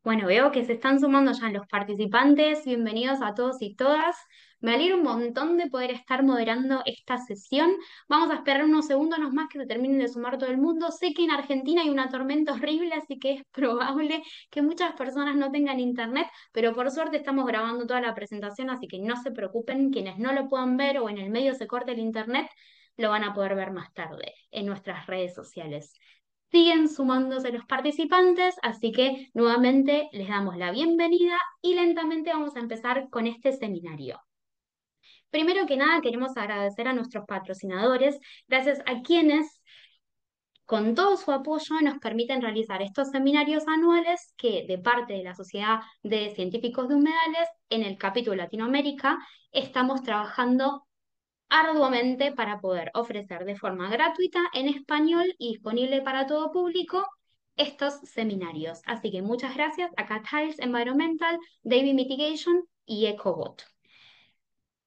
Bueno, veo que se están sumando ya los participantes. Bienvenidos a todos y todas. Me alegra un montón de poder estar moderando esta sesión. Vamos a esperar unos segundos más que se terminen de sumar todo el mundo. Sé que en Argentina hay una tormenta horrible, así que es probable que muchas personas no tengan internet, pero por suerte estamos grabando toda la presentación, así que no se preocupen. Quienes no lo puedan ver o en el medio se corte el internet, lo van a poder ver más tarde en nuestras redes sociales. Siguen sumándose los participantes, así que nuevamente les damos la bienvenida y lentamente vamos a empezar con este seminario. Primero que nada, queremos agradecer a nuestros patrocinadores, gracias a quienes, con todo su apoyo, nos permiten realizar estos seminarios anuales que, de parte de la Sociedad de Científicos de Humedales, en el capítulo Latinoamérica, estamos trabajando arduamente para poder ofrecer de forma gratuita en español y disponible para todo público estos seminarios. Así que muchas gracias a Tiles Environmental, David Mitigation y EcoBot.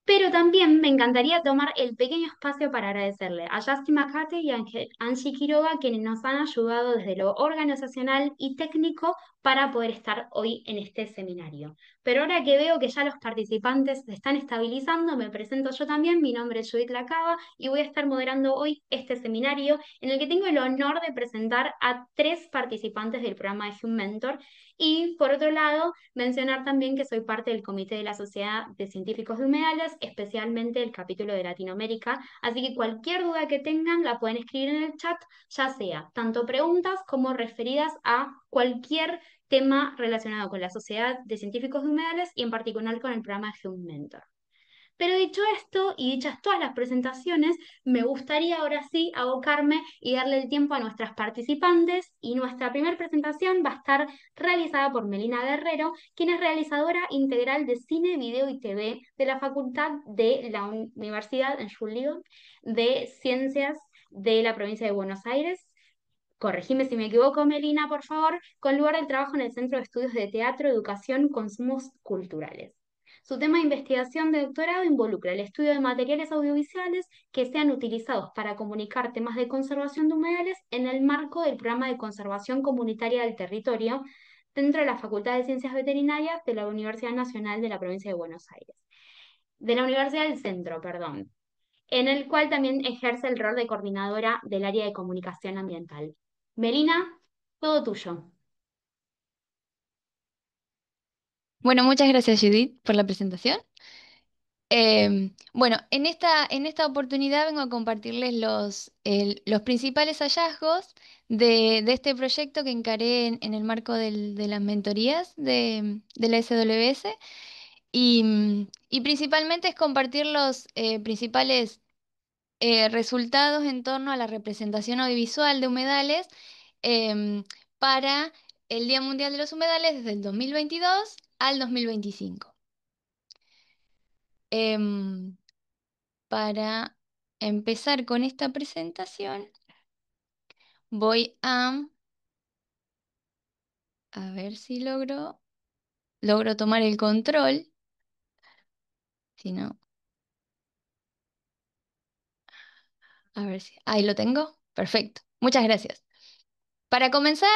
Pero también me encantaría tomar el pequeño espacio para agradecerle a Justin Macate y a Angie Quiroga, quienes nos han ayudado desde lo organizacional y técnico para poder estar hoy en este seminario. Pero ahora que veo que ya los participantes se están estabilizando, me presento yo también. Mi nombre es Judith Lacaba y voy a estar moderando hoy este seminario en el que tengo el honor de presentar a tres participantes del programa de Human Mentor. Y por otro lado, mencionar también que soy parte del comité de la Sociedad de Científicos de Humedales, especialmente el capítulo de Latinoamérica, así que cualquier duda que tengan la pueden escribir en el chat, ya sea tanto preguntas como referidas a cualquier tema relacionado con la Sociedad de Científicos de Humedales y en particular con el programa de Human Mentor. Pero dicho esto y dichas todas las presentaciones, me gustaría ahora sí abocarme y darle el tiempo a nuestras participantes y nuestra primera presentación va a estar realizada por Melina Guerrero, quien es realizadora integral de cine, video y TV de la Facultad de la Universidad en Julio de Ciencias de la provincia de Buenos Aires. Corregime si me equivoco, Melina, por favor, con lugar de trabajo en el Centro de Estudios de Teatro, Educación, Consumos Culturales. Su tema de investigación de doctorado involucra el estudio de materiales audiovisuales que sean utilizados para comunicar temas de conservación de humedales en el marco del programa de conservación comunitaria del territorio dentro de la Facultad de Ciencias Veterinarias de la Universidad Nacional de la Provincia de Buenos Aires, de la Universidad del Centro, perdón, en el cual también ejerce el rol de coordinadora del área de comunicación ambiental. Melina, todo tuyo. Bueno, muchas gracias Judith por la presentación. Bueno, en esta oportunidad vengo a compartirles los principales hallazgos de este proyecto que encaré en el marco de las mentorías de la SWS y principalmente es compartir los principales resultados en torno a la representación audiovisual de humedales em, para el Día Mundial de los Humedales desde el 2022 al 2025. Em, para empezar con esta presentación, voy a ver si logro tomar el control. Si no, a ver si... Ahí lo tengo. Perfecto. Muchas gracias. Para comenzar,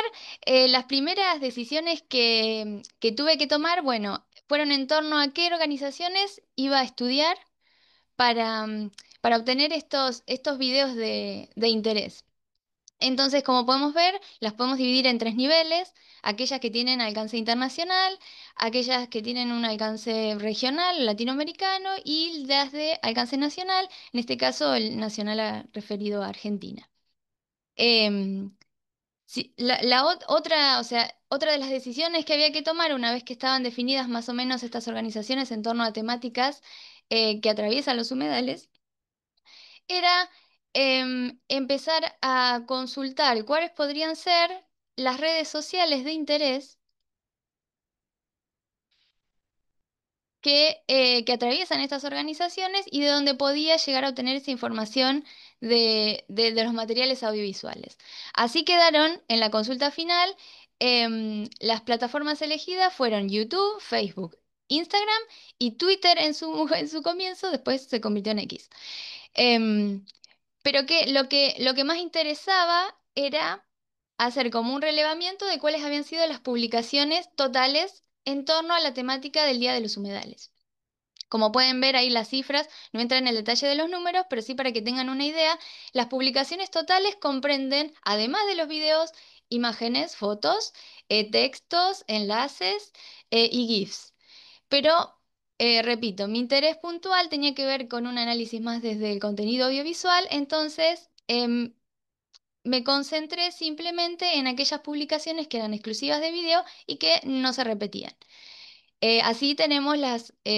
las primeras decisiones que tuve que tomar, bueno, fueron en torno a qué organizaciones iba a estudiar para obtener estos videos de interés. Entonces, como podemos ver, las podemos dividir en tres niveles: aquellas que tienen alcance internacional, aquellas que tienen un alcance regional, latinoamericano, y las de alcance nacional, en este caso el nacional referido a Argentina. Em, sí, otra, o sea, otra de las decisiones que había que tomar una vez que estaban definidas más o menos estas organizaciones en torno a temáticas que atraviesan los humedales era empezar a consultar cuáles podrían ser las redes sociales de interés que atraviesan estas organizaciones y de donde podía llegar a obtener esa información de los materiales audiovisuales. Así quedaron en la consulta final. Las plataformas elegidas fueron YouTube, Facebook, Instagram y Twitter en su, en su comienzo, después se convirtió en X. Em, pero que lo que más interesaba era hacer como un relevamiento de cuáles habían sido las publicaciones totales en torno a la temática del Día de los Humedales. Como pueden ver ahí las cifras, no entran en el detalle de los números, pero sí para que tengan una idea, las publicaciones totales comprenden, además de los videos, imágenes, fotos, textos, enlaces y GIFs. Pero, repito, mi interés puntual tenía que ver con un análisis más desde el contenido audiovisual, entonces me concentré simplemente en aquellas publicaciones que eran exclusivas de video y que no se repetían. Así tenemos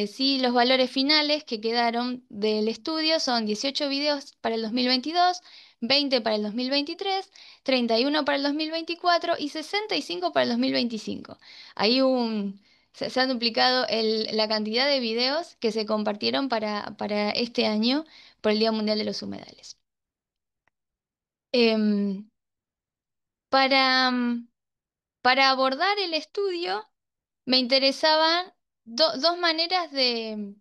sí, los valores finales que quedaron del estudio son 18 videos para el 2022, 20 para el 2023, 31 para el 2024 y 65 para el 2025. Hay se ha duplicado la cantidad de videos que se compartieron para este año por el Día Mundial de los Humedales. Em, para, para abordar el estudio me interesaban dos maneras de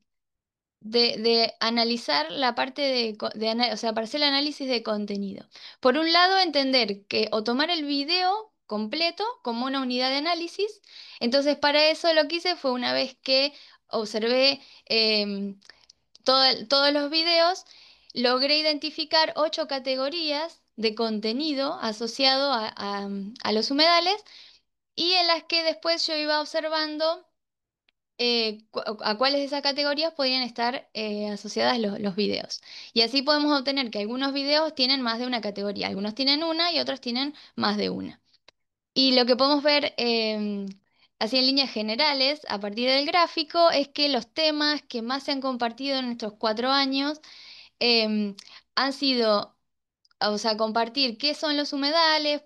analizar la parte o sea, para hacer el análisis de contenido. Por un lado, entender que o tomar el video completo como una unidad de análisis. Entonces, para eso lo que hice fue una vez que observé todos los videos, logré identificar 8 categorías de contenido asociado a los humedales y en las que después yo iba observando a cuáles de esas categorías podían estar asociadas los videos. Y así podemos obtener que algunos videos tienen más de una categoría, algunos tienen una y otros tienen más de una. Y lo que podemos ver así en líneas generales, a partir del gráfico, es que los temas que más se han compartido en estos 4 años em, han sido, o sea, compartir qué son los humedales,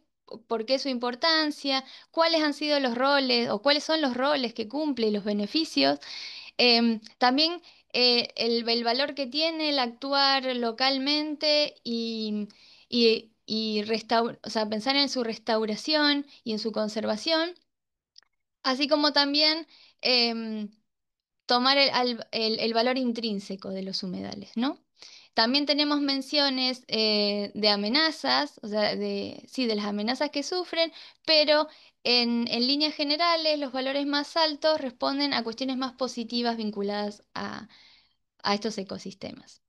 por qué su importancia, cuáles han sido los roles o cuáles son los roles que cumple y los beneficios. También el valor que tiene el actuar localmente o sea, pensar en su restauración y en su conservación, así como también em, tomar el valor intrínseco de los humedales, ¿no? También tenemos menciones de amenazas, o sea, sí, de las amenazas que sufren, pero en líneas generales los valores más altos responden a cuestiones más positivas vinculadas a estos ecosistemas.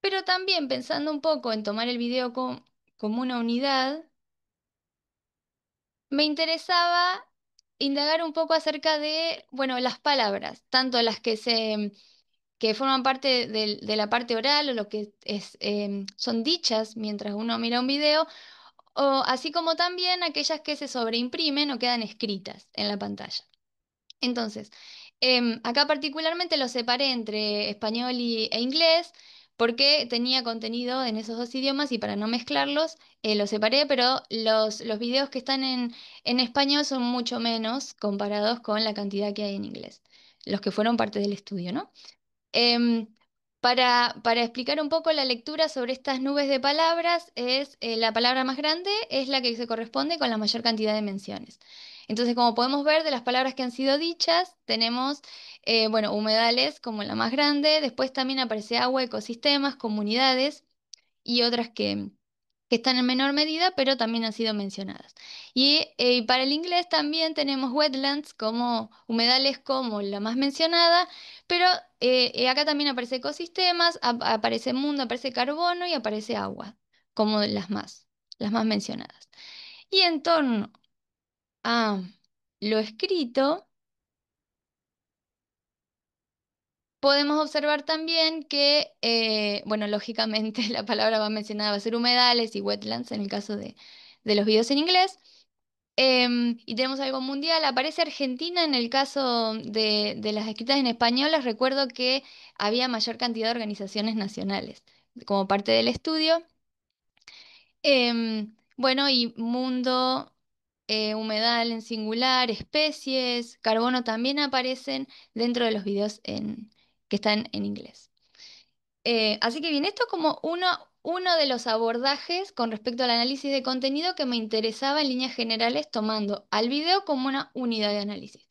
Pero también pensando un poco en tomar el video como una unidad, me interesaba indagar un poco acerca de, bueno, las palabras, tanto las que forman parte de la parte oral o lo que son dichas mientras uno mira un video, o así como también aquellas que se sobreimprimen o quedan escritas en la pantalla. Entonces, acá particularmente lo separé entre español e inglés porque tenía contenido en esos dos idiomas y para no mezclarlos, lo separé, pero los videos que están en español son mucho menos comparados con la cantidad que hay en inglés, los que fueron parte del estudio, ¿no? Em, para explicar un poco la lectura sobre estas nubes de palabras, la palabra más grande es la que se corresponde con la mayor cantidad de menciones. Entonces, como podemos ver de las palabras que han sido dichas, tenemos, bueno, humedales como la más grande, después también aparece agua, ecosistemas, comunidades y otras que están en menor medida, pero también han sido mencionadas. Y para el inglés también tenemos wetlands como humedales como la más mencionada, pero acá también aparece ecosistemas, aparece mundo, aparece carbono y aparece agua como las más mencionadas. Y en torno a lo escrito, podemos observar también que, bueno, lógicamente la palabra más mencionada va a ser humedales y wetlands en el caso de los videos en inglés. Y tenemos algo mundial. Aparece Argentina en el caso de las escritas en español. Les recuerdo que había mayor cantidad de organizaciones nacionales como parte del estudio. Bueno, y mundo, humedal en singular, especies, carbono también aparecen dentro de los videos que están en inglés. Así que bien, esto como uno de los abordajes con respecto al análisis de contenido que me interesaba en líneas generales, tomando al video como una unidad de análisis.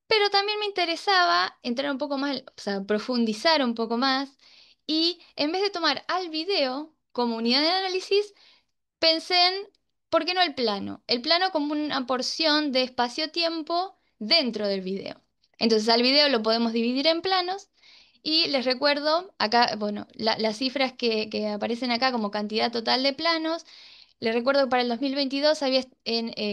Pero también me interesaba entrar un poco más, o sea, profundizar un poco más y en vez de tomar al video como unidad de análisis, pensé en ¿Por qué no el plano? El plano como una porción de espacio-tiempo dentro del video. Entonces al video lo podemos dividir en planos y les recuerdo acá, bueno, las cifras que aparecen acá como cantidad total de planos. Les recuerdo que para el 2022 había,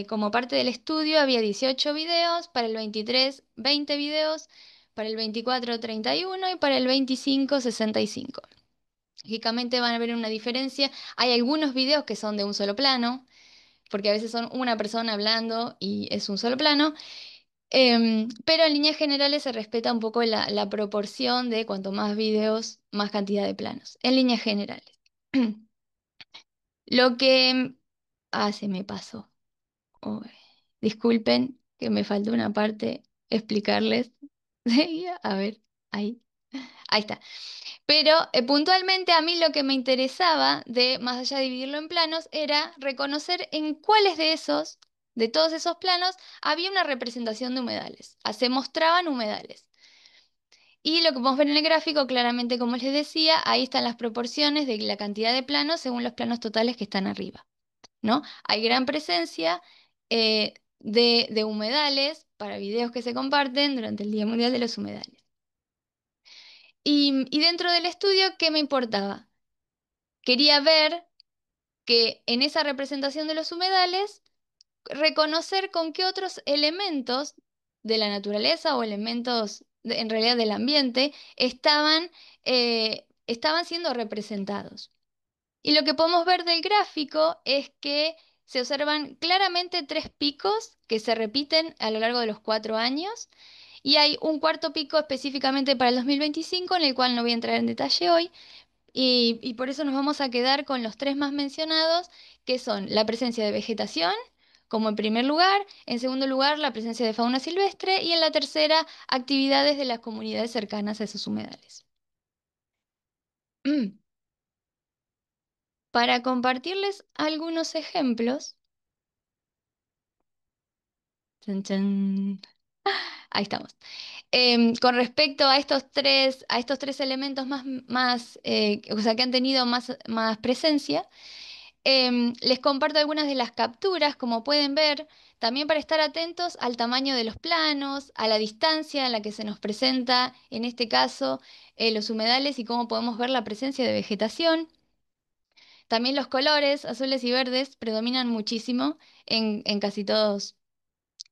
como parte del estudio había 18 videos, para el 23 20 videos, para el 24 31 y para el 25 65. Lógicamente van a ver una diferencia. Hay algunos videos que son de un solo plano, porque a veces son una persona hablando y es un solo plano, pero en líneas generales se respeta un poco la proporción de cuanto más videos, más cantidad de planos, en líneas generales. Lo que... Ah, se me pasó. Uy, disculpen que me faltó una parte explicarles. A ver, ahí. Ahí está. Pero puntualmente a mí lo que me interesaba de, más allá de dividirlo en planos, era reconocer en cuáles de todos esos planos, había una representación de humedales. Se mostraban humedales. Y lo que podemos ver en el gráfico, claramente, como les decía, ahí están las proporciones de la cantidad de planos según los planos totales que están arriba, ¿no? Hay gran presencia de humedales para videos que se comparten durante el Día Mundial de los Humedales. Y dentro del estudio, ¿qué me importaba? Quería ver que en esa representación de los humedales, reconocer con qué otros elementos de la naturaleza o elementos en realidad del ambiente estaban siendo representados. Y lo que podemos ver del gráfico es que se observan claramente tres picos que se repiten a lo largo de los 4 años. Y hay un cuarto pico específicamente para el 2025, en el cual no voy a entrar en detalle hoy, y por eso nos vamos a quedar con los tres más mencionados, que son la presencia de vegetación, como en primer lugar, en segundo lugar, la presencia de fauna silvestre, y en la tercera, actividades de las comunidades cercanas a esos humedales. Para compartirles algunos ejemplos, chan, chan, ahí estamos. Con respecto a estos tres elementos o sea, que han tenido más presencia, les comparto algunas de las capturas, como pueden ver, también para estar atentos al tamaño de los planos, a la distancia en la que se nos presenta, en este caso, los humedales y cómo podemos ver la presencia de vegetación. También los colores azules y verdes predominan muchísimo en casi todos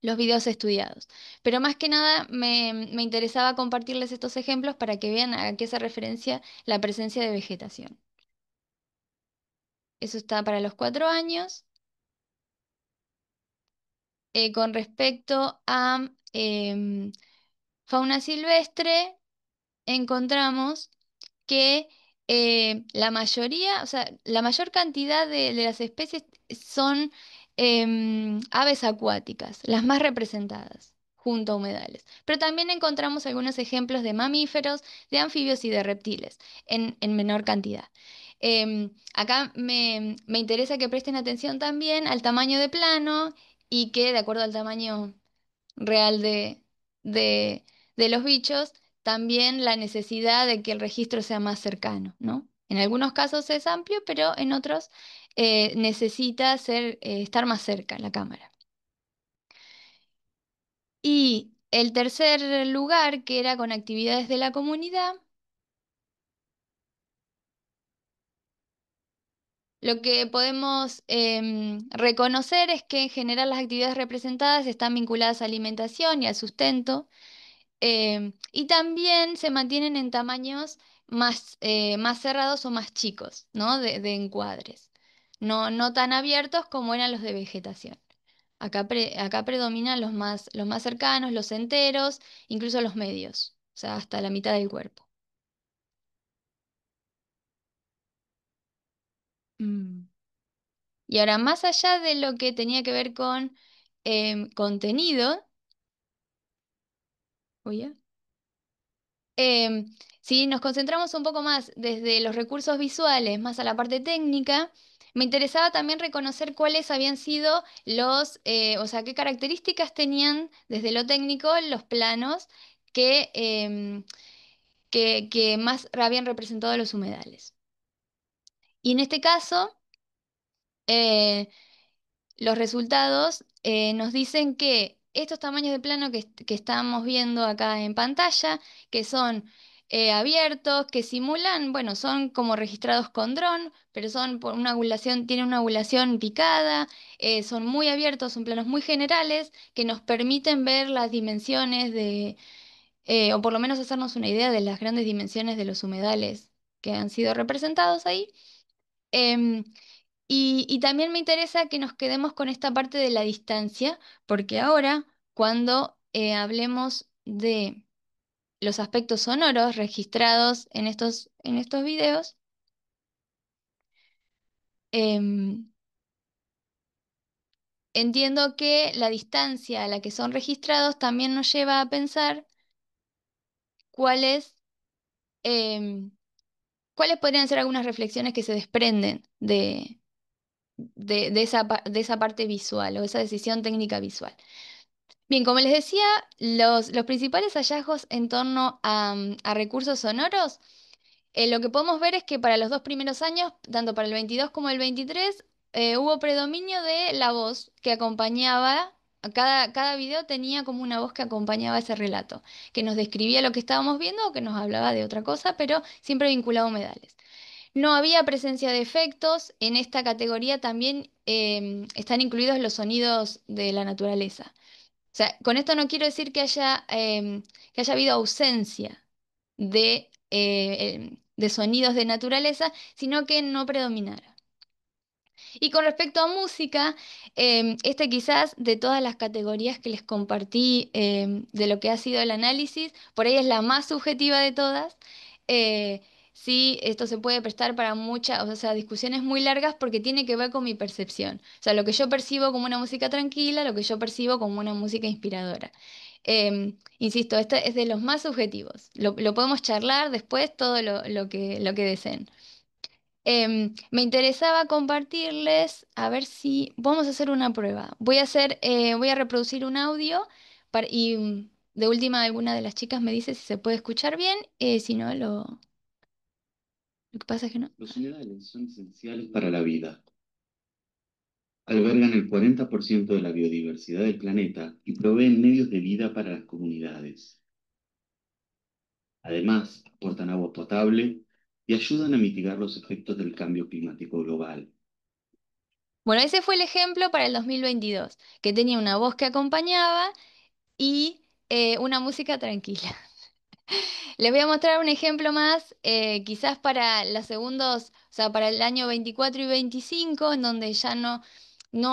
los videos estudiados. Pero más que nada me interesaba compartirles estos ejemplos para que vean a qué se referencia la presencia de vegetación. Eso está para los 4 años. Con respecto a fauna silvestre, encontramos que la mayoría, o sea, la mayor cantidad de las especies son aves acuáticas, las más representadas, junto a humedales. Pero también encontramos algunos ejemplos de mamíferos, de anfibios y de reptiles, en menor cantidad. Acá me interesa que presten atención también al tamaño de plano y que, de acuerdo al tamaño real de, de los bichos, también la necesidad de que el registro sea más cercano, ¿no? En algunos casos es amplio, pero en otros necesita estar más cerca la cámara. Y el tercer lugar, que era con actividades de la comunidad, lo que podemos reconocer es que en general las actividades representadas están vinculadas a alimentación y al sustento. Y también se mantienen en tamaños más cerrados o más chicos, ¿no? De encuadres. No tan abiertos como eran los de vegetación. Acá predominan los más cercanos, los enteros, incluso los medios, o sea, hasta la mitad del cuerpo. Mm. Y ahora, más allá de lo que tenía que ver con contenido, oye. Em, si nos concentramos un poco más desde los recursos visuales, más a la parte técnica, me interesaba también reconocer cuáles habían sido o sea, qué características tenían desde lo técnico los planos que más habían representado los humedales. Y en este caso, los resultados nos dicen que estos tamaños de plano que estamos viendo acá en pantalla, que son abiertos, que simulan, bueno, son como registrados con dron, pero son por una angulación, tienen una angulación picada, son muy abiertos, son planos muy generales que nos permiten ver las dimensiones o por lo menos hacernos una idea de las grandes dimensiones de los humedales que han sido representados ahí. Em, y también me interesa que nos quedemos con esta parte de la distancia, porque ahora, cuando hablemos de los aspectos sonoros registrados en estos videos, em, entiendo que la distancia a la que son registrados también nos lleva a pensar cuáles, em, cuáles podrían ser algunas reflexiones que se desprenden de esa parte visual o esa decisión técnica visual. Bien, como les decía, los principales hallazgos en torno a recursos sonoros, lo que podemos ver es que para los dos primeros años, tanto para el 22 como el 23, hubo predominio de la voz que acompañaba, cada video tenía como una voz que acompañaba ese relato, que nos describía lo que estábamos viendo o que nos hablaba de otra cosa, pero siempre vinculado a humedales. No había presencia de efectos, en esta categoría también están incluidos los sonidos de la naturaleza. O sea, con esto no quiero decir que haya habido ausencia de sonidos de naturaleza, sino que no predominara. Y con respecto a música, este quizás de todas las categorías que les compartí de lo que ha sido el análisis, por ahí es la más subjetiva de todas. Eh, sí, esto se puede prestar para muchas, o sea, discusiones muy largas porque tiene que ver con mi percepción. O sea, lo que yo percibo como una música tranquila, lo que yo percibo como una música inspiradora. Insisto, este es de los más subjetivos. Lo podemos charlar después todo lo que deseen. Me interesaba compartirles, a ver si vamos a hacer una prueba. Voy a reproducir un audio y de última alguna de las chicas me dice si se puede escuchar bien, si no, lo que pasa es que no. Los humedales son esenciales para la vida. Albergan el 40% de la biodiversidad del planeta y proveen medios de vida para las comunidades. Además, aportan agua potable y ayudan a mitigar los efectos del cambio climático global. Bueno, ese fue el ejemplo para el 2022, que tenía una voz que acompañaba y una música tranquila. Les voy a mostrar un ejemplo más, quizás para los segundos, o sea, para el año 24 y 25, en donde ya no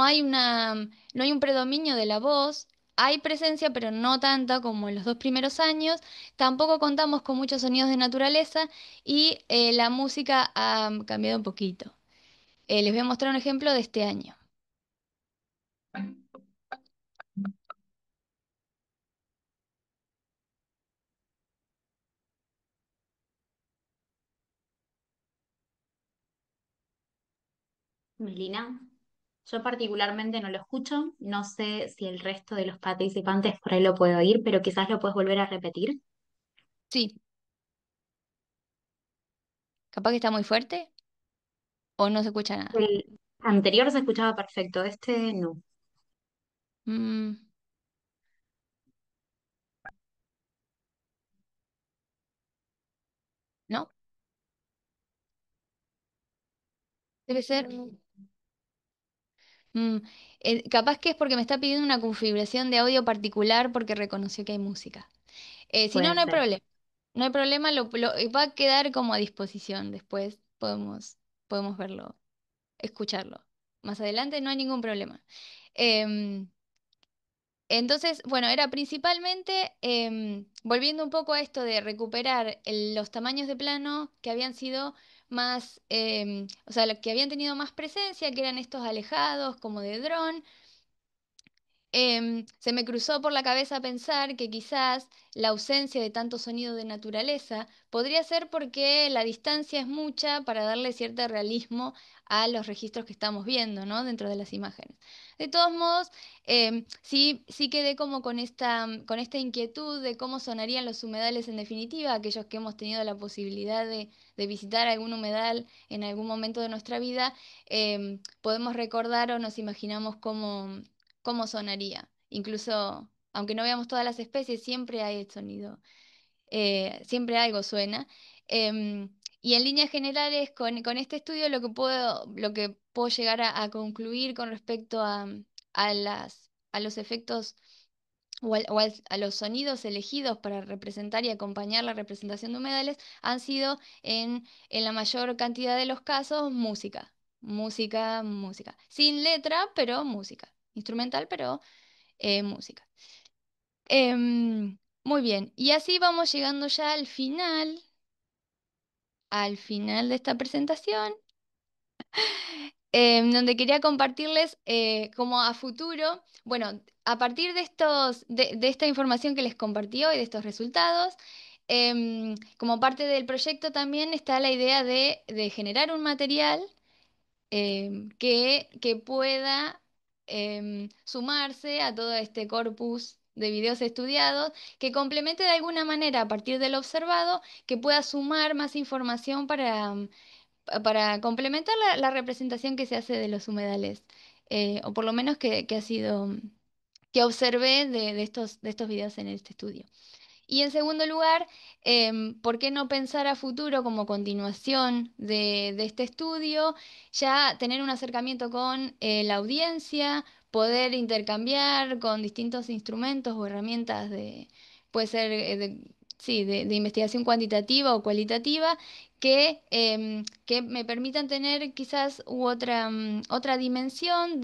hay no hay un predominio de la voz, hay presencia, pero no tanta como en los dos primeros años. Tampoco contamos con muchos sonidos de naturaleza y la música ha cambiado un poquito. Les voy a mostrar un ejemplo de este año. Melina, yo particularmente no lo escucho, no sé si el resto de los participantes por ahí lo puede oír, pero quizás lo puedes volver a repetir. Sí, capaz que está muy fuerte o no se escucha nada. El anterior se escuchaba perfecto, este no. Mm, ¿No? Debe ser. Mm, Capaz que es porque me está pidiendo una configuración de audio particular porque reconoció que hay música. Si no, Puede no hay ser. problema. No hay problema, va a quedar como a disposición. Después podemos verlo, escucharlo. Más adelante no hay ningún problema. Em, entonces, bueno, era principalmente volviendo un poco a esto de recuperar los tamaños de plano que habían sido más, o sea, los que habían tenido más presencia, que eran estos alejados como de dron. se me cruzó por la cabeza pensar que quizás la ausencia de tanto sonido de naturaleza podría ser porque la distancia es mucha para darle cierto realismo a los registros que estamos viendo, ¿no? Dentro de las imágenes. De todos modos, sí quedé como con esta inquietud de cómo sonarían los humedales en definitiva, aquellos que hemos tenido la posibilidad de visitar algún humedal en algún momento de nuestra vida, podemos recordar o nos imaginamos cómo sonaría. Incluso, aunque no veamos todas las especies, siempre hay el sonido, siempre algo suena. Em, y en líneas generales, con este estudio lo que puedo llegar a concluir con respecto a los efectos a los sonidos elegidos para representar y acompañar la representación de humedales han sido en la mayor cantidad de los casos música. Música, música. Sin letra, pero música. Instrumental, pero música. Muy bien. Y así vamos llegando ya al final de esta presentación, donde quería compartirles como a futuro, bueno, a partir de esta información que les compartí hoy, de estos resultados, como parte del proyecto también está la idea de generar un material que pueda sumarse a todo este corpus de videos estudiados, que complemente de alguna manera a partir del observado, que pueda sumar más información para complementar la representación que se hace de los humedales, o por lo menos que ha sido, que observé de estos videos en este estudio. Y en segundo lugar, ¿por qué no pensar a futuro como continuación de este estudio, ya tener un acercamiento con la audiencia, poder intercambiar con distintos instrumentos o herramientas puede ser sí, de investigación cuantitativa o cualitativa, que me permitan tener quizás otra dimensión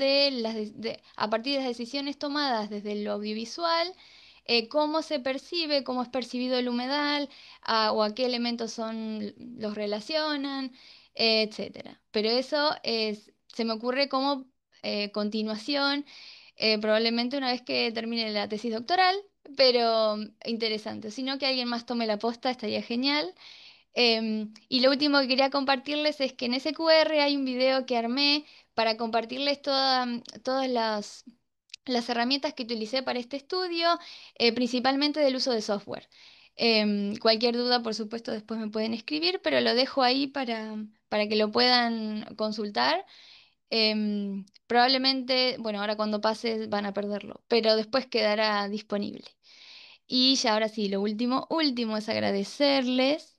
a partir de las decisiones tomadas desde lo audiovisual, cómo se percibe, cómo es percibido el humedal, o a qué elementos los relacionan, etcétera. Pero se me ocurre como continuación, probablemente una vez que termine la tesis doctoral, pero interesante. Si no, que alguien más tome la posta, estaría genial. Y lo último que quería compartirles es que en ese QR hay un video que armé para compartirles todas las herramientas que utilicé para este estudio, principalmente del uso de software. Cualquier duda, por supuesto, después me pueden escribir, pero lo dejo ahí para que lo puedan consultar. Probablemente, bueno, ahora cuando pase van a perderlo, pero después quedará disponible. Y ya ahora sí, lo último es agradecerles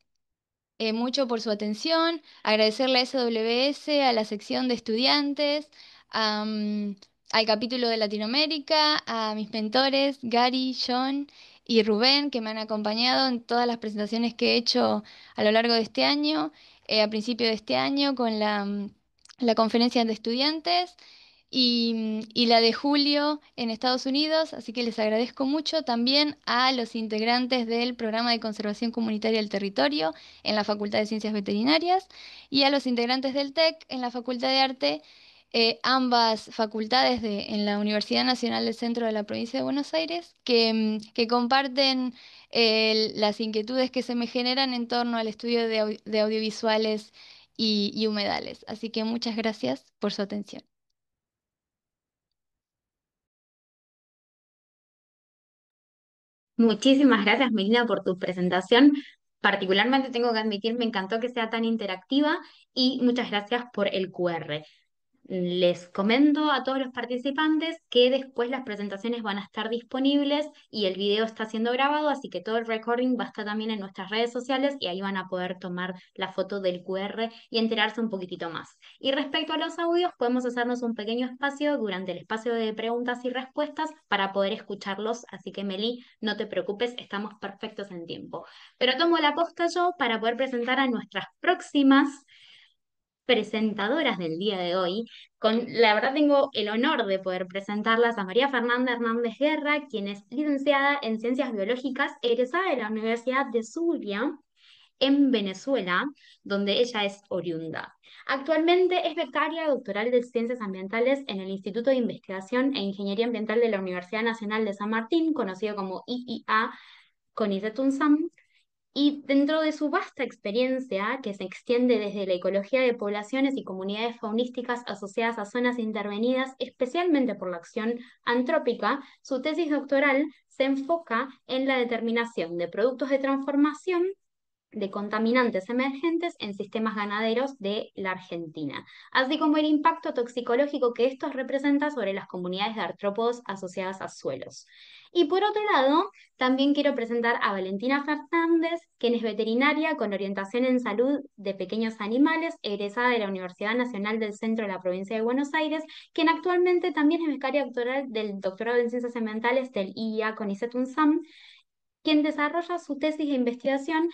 mucho por su atención, agradecerle a SWS, a la sección de estudiantes, al capítulo de Latinoamérica, a mis mentores, Gary, John y Rubén, que me han acompañado en todas las presentaciones que he hecho a lo largo de este año, a principio de este año, con la conferencia de estudiantes y la de julio en Estados Unidos, así que les agradezco mucho también a los integrantes del programa de conservación comunitaria del territorio en la Facultad de Ciencias Veterinarias y a los integrantes del TEC en la Facultad de Arte, ambas facultades en la Universidad Nacional del Centro de la Provincia de Buenos Aires, que comparten las inquietudes que se me generan en torno al estudio de audiovisuales y humedales. Así que muchas gracias por su atención. Muchísimas gracias, Melina, por tu presentación. Particularmente tengo que admitir, me encantó que sea tan interactiva y muchas gracias por el QR. Les comento a todos los participantes que después las presentaciones van a estar disponibles y el video está siendo grabado, así que todo el recording va a estar también en nuestras redes sociales y ahí van a poder tomar la foto del QR y enterarse un poquitito más. Y respecto a los audios, podemos hacernos un pequeño espacio durante el espacio de preguntas y respuestas para poder escucharlos, así que Meli, no te preocupes, estamos perfectos en tiempo. Pero tomo la posta yo para poder presentar a nuestras próximas presentadoras del día de hoy. La verdad tengo el honor de poder presentarlas a María Fernanda Hernández Guerra, quien es licenciada en Ciencias Biológicas, egresada de la Universidad de Zulia, en Venezuela, donde ella es oriunda. Actualmente es becaria doctoral de Ciencias Ambientales en el Instituto de Investigación e Ingeniería Ambiental de la Universidad Nacional de San Martín, conocido como IIA CONICET UNSAM, y dentro de su vasta experiencia, que se extiende desde la ecología de poblaciones y comunidades faunísticas asociadas a zonas intervenidas, especialmente por la acción antrópica, su tesis doctoral se enfoca en la determinación de productos de transformación de contaminantes emergentes en sistemas ganaderos de la Argentina, así como el impacto toxicológico que estos representan sobre las comunidades de artrópodos asociadas a suelos. Y por otro lado, también quiero presentar a Valentina Fernández, quien es veterinaria con orientación en salud de pequeños animales, egresada de la Universidad Nacional del Centro de la Provincia de Buenos Aires, quien actualmente también es becaria doctoral del doctorado en Ciencias Ambientales del IIA CONICET UNSAM, quien desarrolla su tesis de investigación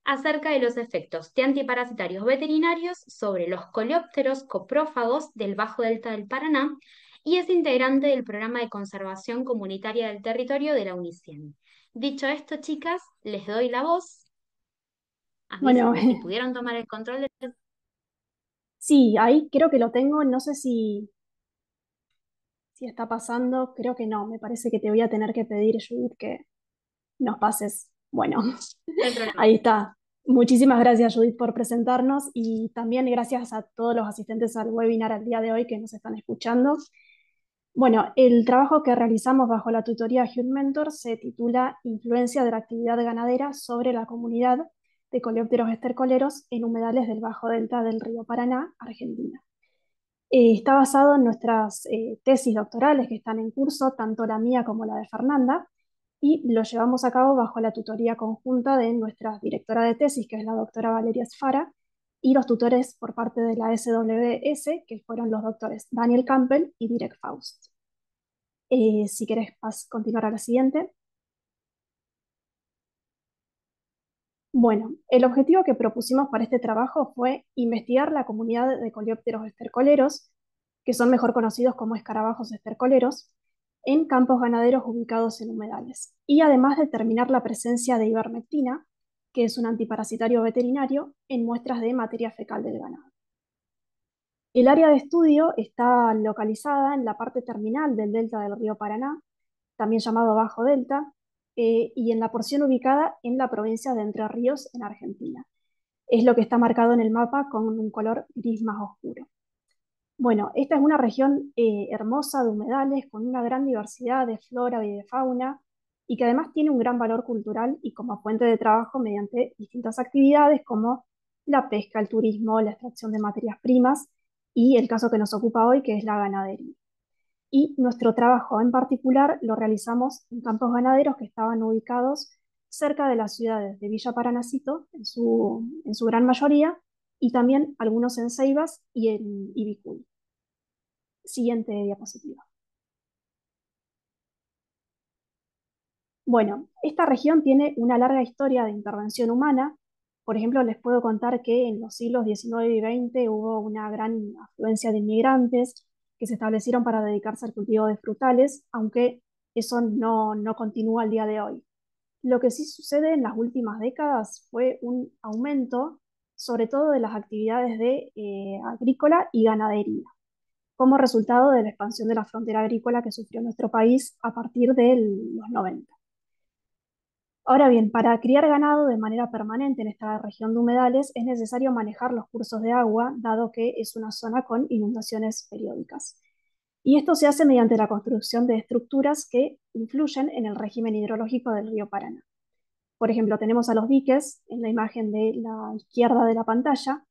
acerca de los efectos de antiparasitarios veterinarios sobre los coleópteros coprófagos del Bajo Delta del Paraná y es integrante del programa de conservación comunitaria del territorio de la UNICEN. Dicho esto, chicas, les doy la voz. Bueno, Avísenme si pudieron tomar el control de... sí, ahí creo que lo tengo, no sé si está pasando, creo que no, me parece que te voy a tener que pedir, Judith, que nos pases. Bueno, No hay problema. ahí está. Muchísimas gracias, Judith, por presentarnos y también gracias a todos los asistentes al webinar al día de hoy que nos están escuchando. Bueno, el trabajo que realizamos bajo la tutoría HumanMentor se titula Influencia de la actividad ganadera sobre la comunidad de coleópteros estercoleros en humedales del Bajo Delta del río Paraná, Argentina. Está basado en nuestras tesis doctorales que están en curso, tanto la mía como la de Fernanda, y lo llevamos a cabo bajo la tutoría conjunta de nuestra directora de tesis, que es la doctora Valeria Sfara, y los tutores por parte de la SWS, que fueron los doctores Daniel Campbell y Dirk Faust. Si querés continuar a la siguiente. Bueno, el objetivo que propusimos para este trabajo fue investigar la comunidad de coleópteros estercoleros, que son mejor conocidos como escarabajos estercoleros, en campos ganaderos ubicados en humedales, y además determinar la presencia de ivermectina, que es un antiparasitario veterinario, en muestras de materia fecal del ganado. El área de estudio está localizada en la parte terminal del delta del río Paraná, también llamado Bajo Delta, y en la porción ubicada en la provincia de Entre Ríos, en Argentina. Es lo que está marcado en el mapa con un color gris más oscuro. Bueno, esta es una región hermosa de humedales, con una gran diversidad de flora y de fauna, y que además tiene un gran valor cultural y como fuente de trabajo mediante distintas actividades como la pesca, el turismo, la extracción de materias primas y el caso que nos ocupa hoy, que es la ganadería. Y nuestro trabajo en particular lo realizamos en campos ganaderos que estaban ubicados cerca de las ciudades de Villa Paranacito, en su gran mayoría, y también algunos en Ceibas y en Ibicuy. Siguiente diapositiva. Bueno, esta región tiene una larga historia de intervención humana. Por ejemplo, les puedo contar que en los siglos XIX y XX hubo una gran afluencia de inmigrantes que se establecieron para dedicarse al cultivo de frutales, aunque eso no continúa al día de hoy. Lo que sí sucede en las últimas décadas fue un aumento, sobre todo de las actividades de agrícola y ganadería, como resultado de la expansión de la frontera agrícola que sufrió nuestro país a partir de los 90. Ahora bien, para criar ganado de manera permanente en esta región de humedales es necesario manejar los cursos de agua, dado que es una zona con inundaciones periódicas. Y esto se hace mediante la construcción de estructuras que influyen en el régimen hidrológico del río Paraná. Por ejemplo, tenemos a los diques en la imagen de la izquierda de la pantalla,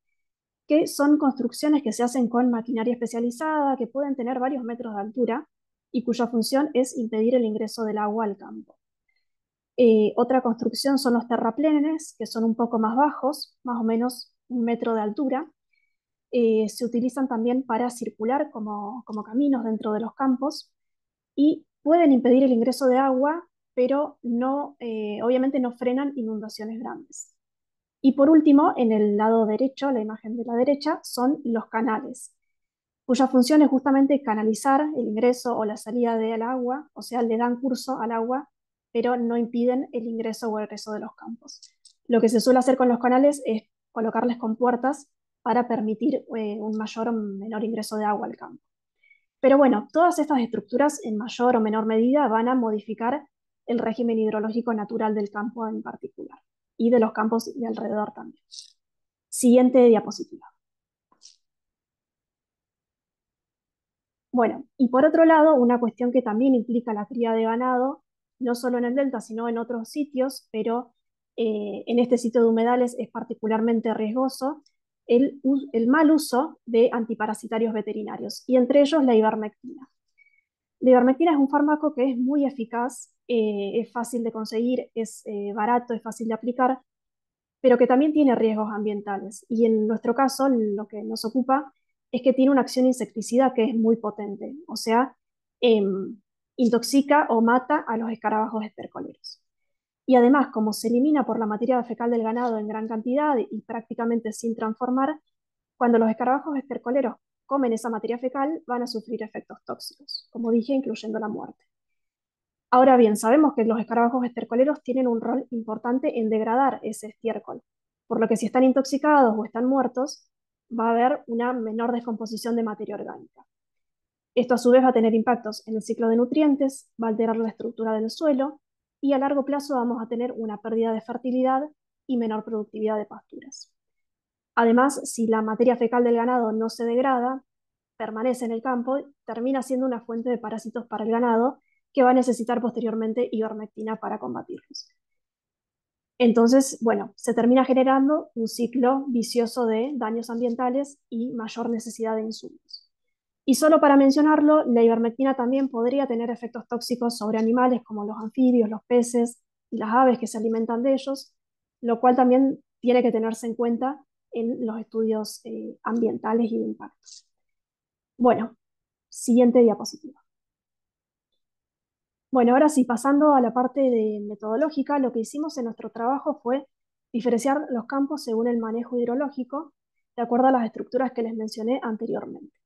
que son construcciones que se hacen con maquinaria especializada, que pueden tener varios metros de altura y cuya función es impedir el ingreso del agua al campo. Otra construcción son los terraplenes, que son un poco más bajos, más o menos 1 metro de altura. Se utilizan también para circular como caminos dentro de los campos y pueden impedir el ingreso de agua, pero obviamente no frenan inundaciones grandes. Y por último, en el lado derecho, la imagen de la derecha, son los canales, cuya función es justamente canalizar el ingreso o la salida del agua, o sea, le dan curso al agua, pero no impiden el ingreso o egreso de los campos. Lo que se suele hacer con los canales es colocarles compuertas para permitir un mayor o menor ingreso de agua al campo. Pero bueno, todas estas estructuras en mayor o menor medida van a modificar el régimen hidrológico natural del campo en particular y de los campos de alrededor también. Siguiente diapositiva. Bueno, y por otro lado, una cuestión que también implica la cría de ganado, no solo en el delta, sino en otros sitios, pero en este sitio de humedales es particularmente riesgoso, el mal uso de antiparasitarios veterinarios, y entre ellos la ivermectina. La ivermectina es un fármaco que es muy eficaz, es fácil de conseguir, es barato, es fácil de aplicar, pero que también tiene riesgos ambientales. Y en nuestro caso, lo que nos ocupa es que tiene una acción insecticida que es muy potente, o sea, intoxica o mata a los escarabajos estercoleros. Y además, como se elimina por la materia fecal del ganado en gran cantidad y prácticamente sin transformar, cuando los escarabajos estercoleros comen esa materia fecal, van a sufrir efectos tóxicos, como dije, incluyendo la muerte. Ahora bien, sabemos que los escarabajos estercoleros tienen un rol importante en degradar ese estiércol, por lo que si están intoxicados o están muertos, va a haber una menor descomposición de materia orgánica. Esto a su vez va a tener impactos en el ciclo de nutrientes, va a alterar la estructura del suelo y a largo plazo vamos a tener una pérdida de fertilidad y menor productividad de pasturas. Además, si la materia fecal del ganado no se degrada, permanece en el campo, termina siendo una fuente de parásitos para el ganado que va a necesitar posteriormente ivermectina para combatirlos. Entonces, bueno, se termina generando un ciclo vicioso de daños ambientales y mayor necesidad de insumos. Y solo para mencionarlo, la ivermectina también podría tener efectos tóxicos sobre animales como los anfibios, los peces y las aves que se alimentan de ellos, lo cual también tiene que tenerse en cuenta en los estudios ambientales y de impacto. Bueno, siguiente diapositiva. Bueno, ahora sí, pasando a la parte metodológica, lo que hicimos en nuestro trabajo fue diferenciar los campos según el manejo hidrológico, de acuerdo a las estructuras que les mencioné anteriormente.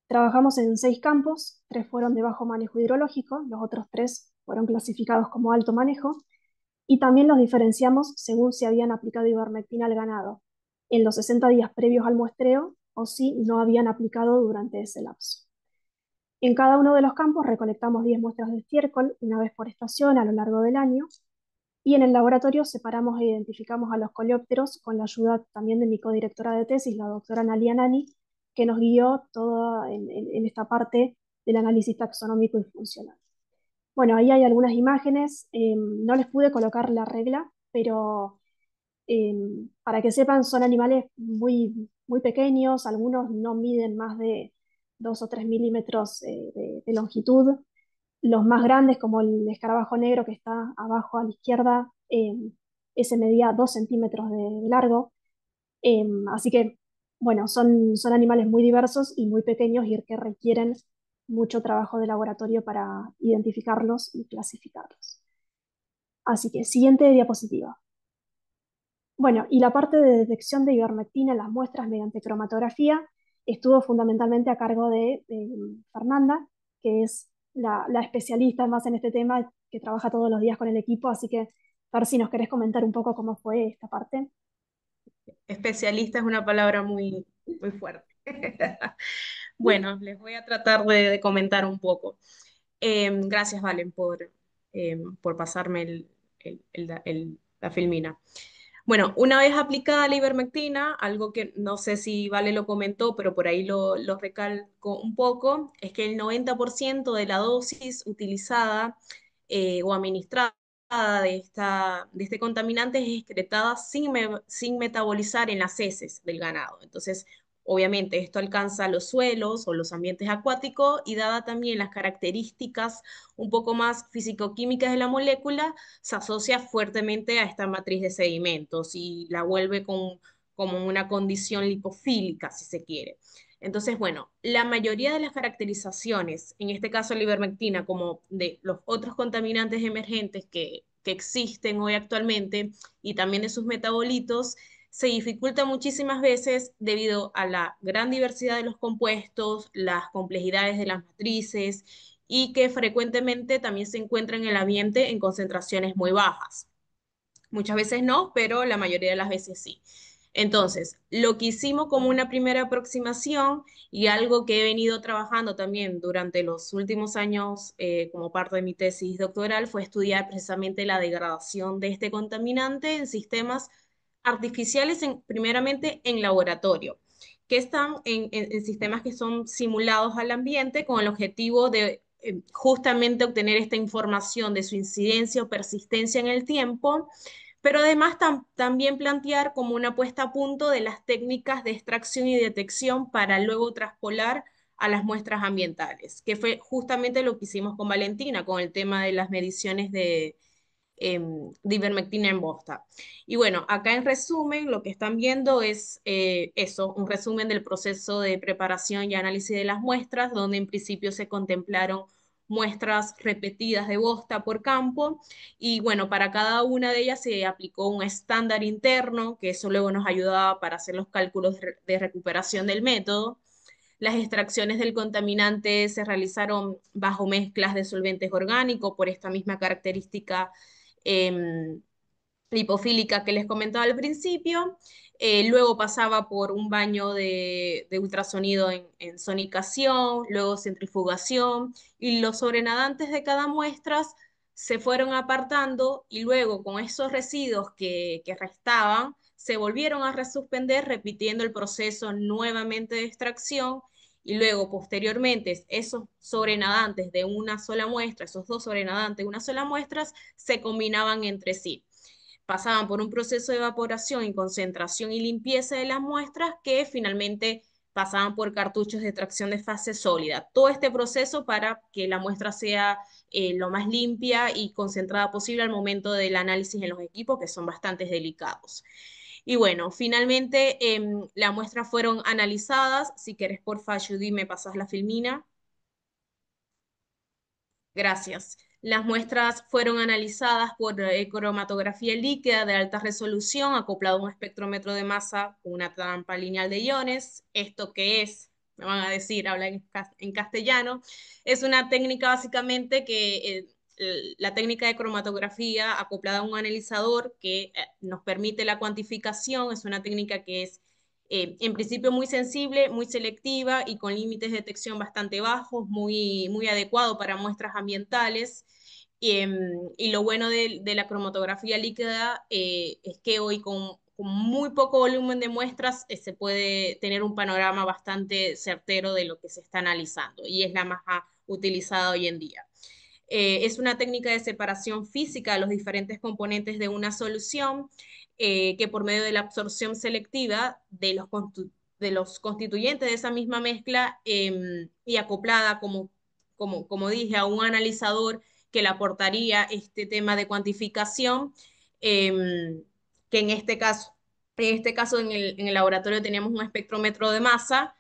Trabajamos en 6 campos, 3 fueron de bajo manejo hidrológico, los otros 3 fueron clasificados como alto manejo, y también los diferenciamos según si habían aplicado ivermectina al ganado en los 60 días previos al muestreo o si no habían aplicado durante ese lapso. En cada uno de los campos recolectamos 10 muestras de estiércol, una vez por estación a lo largo del año, y en el laboratorio separamos e identificamos a los coleópteros con la ayuda también de mi codirectora de tesis, la doctora Nalia Nani, que nos guió toda en esta parte del análisis taxonómico y funcional. Bueno, ahí hay algunas imágenes, no les pude colocar la regla, pero para que sepan, son animales muy, muy pequeños, algunos no miden más de 2 o 3 milímetros de longitud. Los más grandes, como el escarabajo negro que está abajo a la izquierda, ese medía 2 centímetros de largo. Así que, bueno, son animales muy diversos y muy pequeños y que requieren mucho trabajo de laboratorio para identificarlos y clasificarlos. Así que, siguiente diapositiva. Bueno, y la parte de detección de ivermectina en las muestras mediante cromatografía estuvo fundamentalmente a cargo de Fernanda, que es la especialista más en este tema, que trabaja todos los días con el equipo, así que, Fer, si nos querés comentar un poco cómo fue esta parte. Especialista es una palabra muy, muy fuerte. Bueno, les voy a tratar de comentar un poco. Gracias, Valen, por pasarme la filmina. Bueno, una vez aplicada la ivermectina, algo que no sé si Vale lo comentó, pero por ahí lo recalco un poco, es que el 90% de la dosis utilizada o administrada de este contaminante es excretada sin metabolizar en las heces del ganado. Entonces, obviamente, esto alcanza los suelos o los ambientes acuáticos y dada también las características un poco más físico-químicas de la molécula, se asocia fuertemente a esta matriz de sedimentos y la vuelve como una condición lipofílica, si se quiere. Entonces, bueno, la mayoría de las caracterizaciones, en este caso la ivermectina, como de los otros contaminantes emergentes que existen hoy actualmente y también de sus metabolitos, se dificulta muchísimas veces debido a la gran diversidad de los compuestos, las complejidades de las matrices y que frecuentemente también se encuentran en el ambiente en concentraciones muy bajas. Muchas veces no, pero la mayoría de las veces sí. Entonces, lo que hicimos como una primera aproximación y algo que he venido trabajando también durante los últimos años como parte de mi tesis doctoral fue estudiar precisamente la degradación de este contaminante en sistemas artificiales, primeramente en laboratorio, que están en sistemas que son simulados al ambiente con el objetivo de justamente obtener esta información de su incidencia o persistencia en el tiempo, pero además también plantear como una puesta a punto de las técnicas de extracción y detección para luego traspolar a las muestras ambientales, que fue justamente lo que hicimos con Valentina, con el tema de las mediciones de ivermectina en bosta. Y bueno, acá en resumen, lo que están viendo es eso, un resumen del proceso de preparación y análisis de las muestras, donde en principio se contemplaron muestras repetidas de bosta por campo y bueno, para cada una de ellas se aplicó un estándar interno, que eso luego nos ayudaba para hacer los cálculos de recuperación del método. Las extracciones del contaminante se realizaron bajo mezclas de solventes orgánicos por esta misma característica eh, lipofílica que les comentaba al principio. Luego pasaba por un baño de ultrasonido en sonicación, luego centrifugación, y los sobrenadantes de cada muestra se fueron apartando y luego con esos residuos que restaban, se volvieron a resuspender repitiendo el proceso nuevamente de extracción y luego posteriormente esos sobrenadantes de una sola muestra, esos dos sobrenadantes de una sola muestra, se combinaban entre sí, pasaban por un proceso de evaporación y concentración y limpieza de las muestras que finalmente pasaban por cartuchos de extracción de fase sólida. Todo este proceso para que la muestra sea lo más limpia y concentrada posible al momento del análisis en los equipos, que son bastante delicados. Y bueno, finalmente las muestras fueron analizadas. Si querés, porfa, Judy, me pasas la filmina. Gracias. Las muestras fueron analizadas por cromatografía líquida de alta resolución acoplado a un espectrómetro de masa con una trampa lineal de iones. ¿Esto qué es? Me van a decir, habla en castellano. Es una técnica básicamente la técnica de cromatografía acoplada a un analizador que nos permite la cuantificación. Es una técnica que es en principio muy sensible, muy selectiva y con límites de detección bastante bajos, muy adecuado para muestras ambientales. Y lo bueno de la cromatografía líquida es que hoy con muy poco volumen de muestras se puede tener un panorama bastante certero de lo que se está analizando y es la más utilizada hoy en día. Es una técnica de separación física de los diferentes componentes de una solución que por medio de la absorción selectiva de los constituyentes de esa misma mezcla y acoplada, como dije, a un analizador que le aportaría este tema de cuantificación, que en este caso en el laboratorio teníamos un espectrómetro de masa.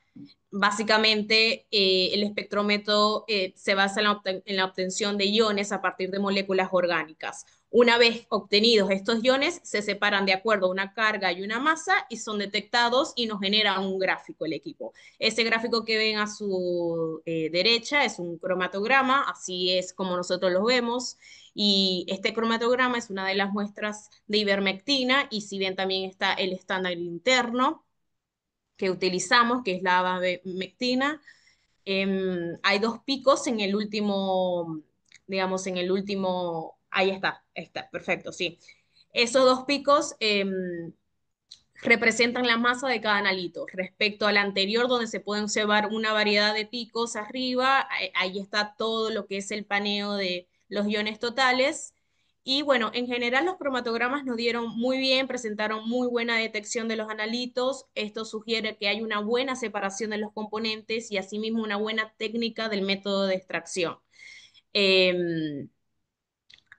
Básicamente, el espectrómetro se basa en la obtención de iones a partir de moléculas orgánicas. Una vez obtenidos estos iones, se separan de acuerdo a una carga y una masa y son detectados y nos genera un gráfico el equipo. Ese gráfico que ven a su derecha es un cromatograma, así es como nosotros lo vemos. Y este cromatograma es una de las muestras de ivermectina y si bien también está el estándar interno que utilizamos, que es la abamectina. Hay dos picos en el último, digamos, ahí está, perfecto, sí. Esos dos picos representan la masa de cada analito. Respecto al anterior, donde se puede observar una variedad de picos arriba, ahí está todo lo que es el paneo de los iones totales. Y bueno, en general los cromatogramas nos dieron muy bien, presentaron muy buena detección de los analitos. Esto sugiere que hay una buena separación de los componentes y asimismo una buena técnica del método de extracción. Eh,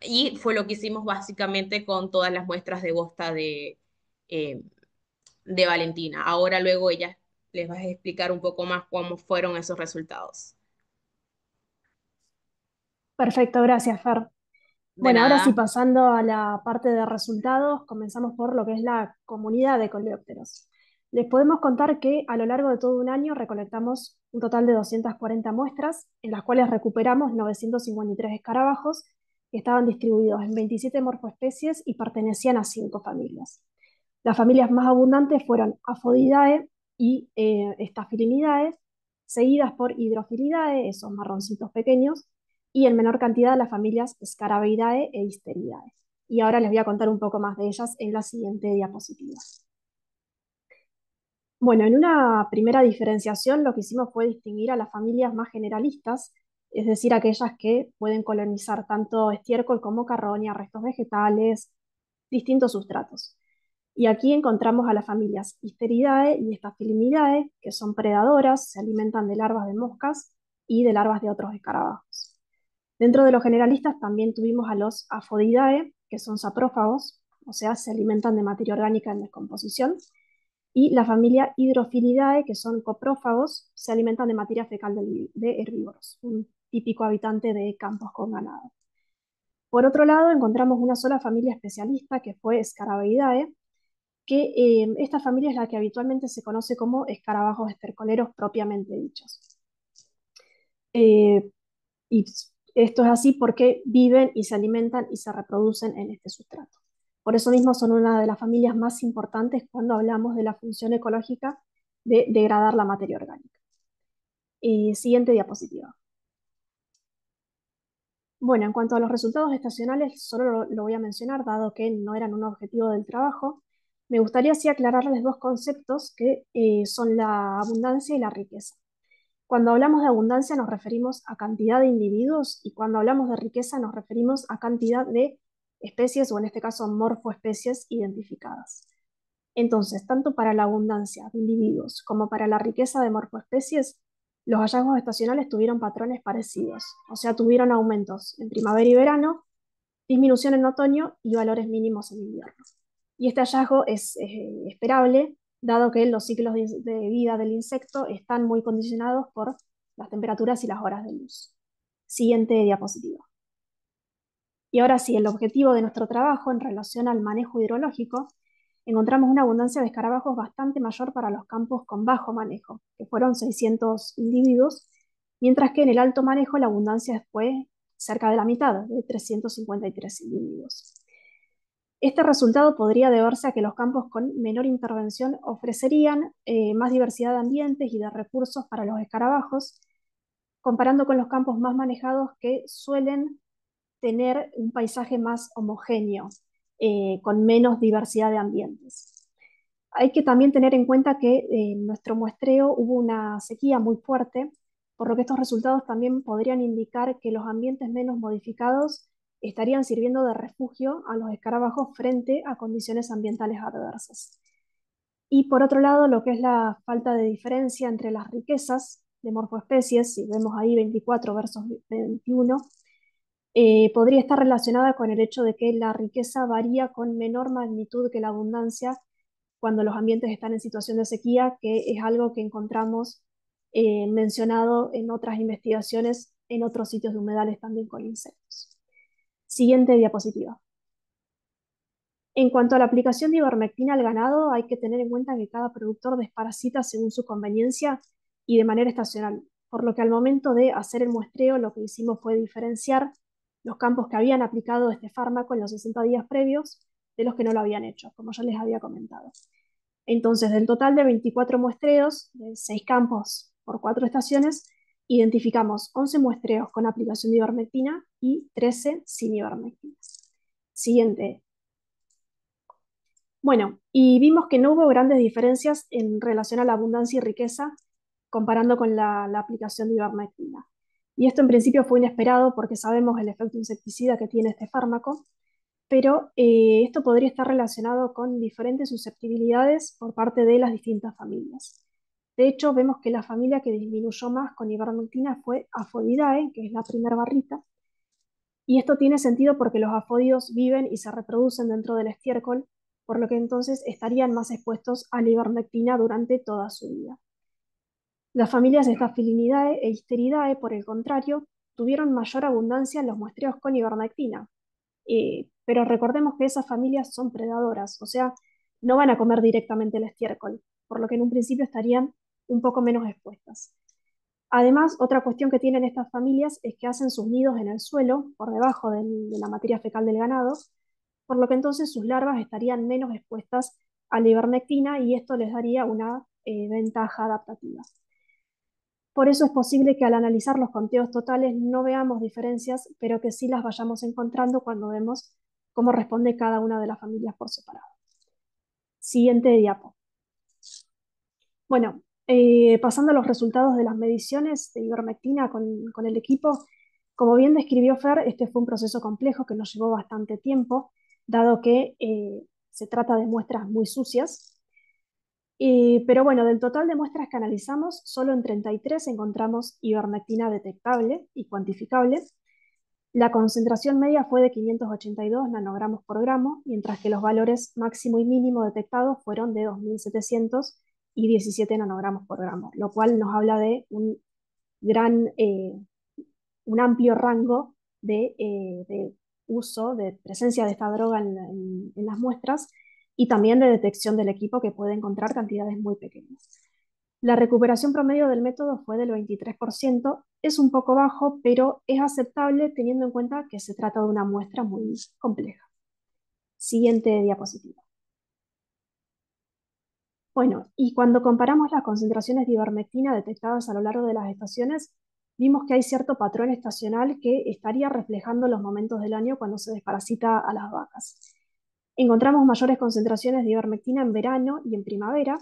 y fue lo que hicimos básicamente con todas las muestras de bosta eh, de Valentina. Ahora luego ella les va a explicar un poco más cómo fueron esos resultados. Perfecto, gracias, Fer. De Bueno, ahora sí, nada, pasando a la parte de resultados, comenzamos por lo que es la comunidad de coleópteros. Les podemos contar que a lo largo de todo un año recolectamos un total de 240 muestras, en las cuales recuperamos 953 escarabajos que estaban distribuidos en 27 morfoespecies y pertenecían a 5 familias. Las familias más abundantes fueron Aphodidae y Staphylinidae, seguidas por Hydrophilidae, esos marroncitos pequeños, y en menor cantidad las familias Scarabaeidae e Histeridae. Y ahora les voy a contar un poco más de ellas en la siguiente diapositiva. Bueno, en una primera diferenciación lo que hicimos fue distinguir a las familias más generalistas, es decir, aquellas que pueden colonizar tanto estiércol como carroña, restos vegetales, distintos sustratos. Y aquí encontramos a las familias Histeridae y Staphylinidae, que son predadoras, se alimentan de larvas de moscas y de larvas de otros escarabajos. Dentro de los generalistas también tuvimos a los Aphodidae, que son saprófagos, o sea, se alimentan de materia orgánica en descomposición, y la familia Hydrophilidae, que son coprófagos, se alimentan de materia fecal de herbívoros, un típico habitante de campos con ganado. Por otro lado, encontramos una sola familia especialista, que fue Scarabaeidae, que esta familia es la que habitualmente se conoce como escarabajos estercoleros propiamente dichos. Y esto es así porque viven y se alimentan y se reproducen en este sustrato. Por eso mismo son una de las familias más importantes cuando hablamos de la función ecológica de degradar la materia orgánica. Siguiente diapositiva. Bueno, en cuanto a los resultados estacionales, solo lo voy a mencionar, dado que no eran un objetivo del trabajo. Me gustaría así aclararles dos conceptos que son la abundancia y la riqueza. Cuando hablamos de abundancia nos referimos a cantidad de individuos y cuando hablamos de riqueza nos referimos a cantidad de especies o en este caso morfoespecies identificadas. Entonces, tanto para la abundancia de individuos como para la riqueza de morfoespecies, los hallazgos estacionales tuvieron patrones parecidos, o sea, tuvieron aumentos en primavera y verano, disminución en otoño y valores mínimos en invierno. Y este hallazgo es esperable, dado que los ciclos de vida del insecto están muy condicionados por las temperaturas y las horas de luz. Siguiente diapositiva. Y ahora sí, el objetivo de nuestro trabajo en relación al manejo hidrológico, encontramos una abundancia de escarabajos bastante mayor para los campos con bajo manejo, que fueron 600 individuos, mientras que en el alto manejo la abundancia fue cerca de la mitad, de 353 individuos. Este resultado podría deberse a que los campos con menor intervención ofrecerían más diversidad de ambientes y de recursos para los escarabajos, comparando con los campos más manejados que suelen tener un paisaje más homogéneo, con menos diversidad de ambientes. Hay que también tener en cuenta que en nuestro muestreo hubo una sequía muy fuerte, por lo que estos resultados también podrían indicar que los ambientes menos modificados estarían sirviendo de refugio a los escarabajos frente a condiciones ambientales adversas. Y por otro lado, lo que es la falta de diferencia entre las riquezas de morfoespecies, si vemos ahí 24 versus 21, podría estar relacionada con el hecho de que la riqueza varía con menor magnitud que la abundancia cuando los ambientes están en situación de sequía, que es algo que encontramos mencionado en otras investigaciones en otros sitios de humedales también con insectos. Siguiente diapositiva. En cuanto a la aplicación de ivermectina al ganado, hay que tener en cuenta que cada productor desparasita según su conveniencia y de manera estacional, por lo que al momento de hacer el muestreo lo que hicimos fue diferenciar los campos que habían aplicado este fármaco en los 60 días previos de los que no lo habían hecho, como ya les había comentado. Entonces, del total de 24 muestreos, de 6 campos por 4 estaciones, identificamos 11 muestreos con aplicación de ivermectina y 13 sin ivermectina. Siguiente. Bueno, y vimos que no hubo grandes diferencias en relación a la abundancia y riqueza comparando con la aplicación de ivermectina. Y esto en principio fue inesperado porque sabemos el efecto insecticida que tiene este fármaco, pero esto podría estar relacionado con diferentes susceptibilidades por parte de las distintas familias. De hecho, vemos que la familia que disminuyó más con ivermectina fue Aphodidae, que es la primera barrita, y esto tiene sentido porque los afodios viven y se reproducen dentro del estiércol, por lo que entonces estarían más expuestos a la ivermectina durante toda su vida. Las familias Staphylinidae e Histeridae, por el contrario, tuvieron mayor abundancia en los muestreos con ivermectina, pero recordemos que esas familias son predadoras, o sea, no van a comer directamente el estiércol, por lo que en un principio estarían un poco menos expuestas. Además, otra cuestión que tienen estas familias es que hacen sus nidos en el suelo, por debajo de la materia fecal del ganado, por lo que entonces sus larvas estarían menos expuestas a la ivermectina y esto les daría una ventaja adaptativa. Por eso es posible que al analizar los conteos totales no veamos diferencias, pero que sí las vayamos encontrando cuando vemos cómo responde cada una de las familias por separado. Siguiente diapo. Bueno, pasando a los resultados de las mediciones de ivermectina con el equipo, como bien describió Fer, este fue un proceso complejo que nos llevó bastante tiempo, dado que se trata de muestras muy sucias. Pero bueno, del total de muestras que analizamos, solo en 33 encontramos ivermectina detectable y cuantificable. La concentración media fue de 582 nanogramos por gramo, mientras que los valores máximo y mínimo detectados fueron de 2.700 y 17 nanogramos por gramo, lo cual nos habla de un amplio rango de uso, de presencia de esta droga en las muestras y también de detección del equipo que puede encontrar cantidades muy pequeñas. La recuperación promedio del método fue del 23%, es un poco bajo, pero es aceptable teniendo en cuenta que se trata de una muestra muy compleja. Siguiente diapositiva. Bueno, y cuando comparamos las concentraciones de ivermectina detectadas a lo largo de las estaciones, vimos que hay cierto patrón estacional que estaría reflejando los momentos del año cuando se desparasita a las vacas. Encontramos mayores concentraciones de ivermectina en verano y en primavera,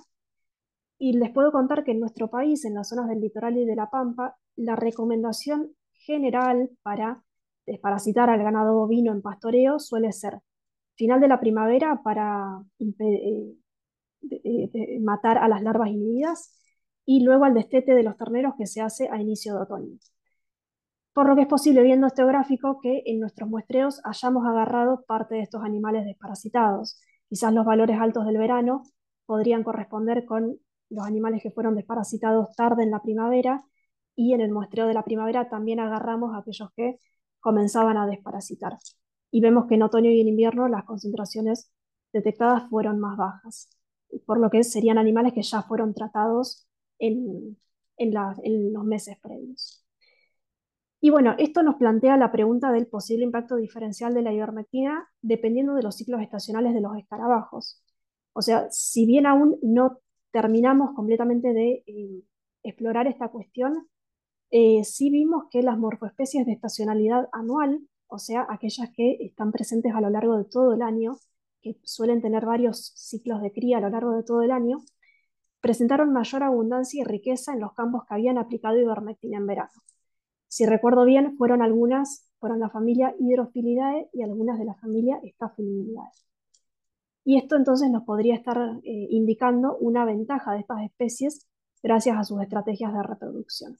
y les puedo contar que en nuestro país, en las zonas del litoral y de la Pampa, la recomendación general para desparasitar al ganado bovino en pastoreo suele ser final de la primavera para matar a las larvas inhibidas y luego al destete de los terneros que se hace a inicio de otoño. Por lo que es posible, viendo este gráfico, que en nuestros muestreos hayamos agarrado parte de estos animales desparasitados. Quizás los valores altos del verano podrían corresponder con los animales que fueron desparasitados tarde en la primavera, y en el muestreo de la primavera también agarramos a aquellos que comenzaban a desparasitar. Y vemos que en otoño y en invierno las concentraciones detectadas fueron más bajas, por lo que serían animales que ya fueron tratados en los meses previos. Y bueno, esto nos plantea la pregunta del posible impacto diferencial de la ivermectina dependiendo de los ciclos estacionales de los escarabajos. O sea, si bien aún no terminamos completamente de explorar esta cuestión, sí vimos que las morfoespecies de estacionalidad anual, o sea, aquellas que están presentes a lo largo de todo el año, que suelen tener varios ciclos de cría a lo largo de todo el año, presentaron mayor abundancia y riqueza en los campos que habían aplicado ivermectina en verano. Si recuerdo bien, fueron la familia Hydrophilidae y algunas de la familia Staphylinidae. Y esto entonces nos podría estar indicando una ventaja de estas especies gracias a sus estrategias de reproducción.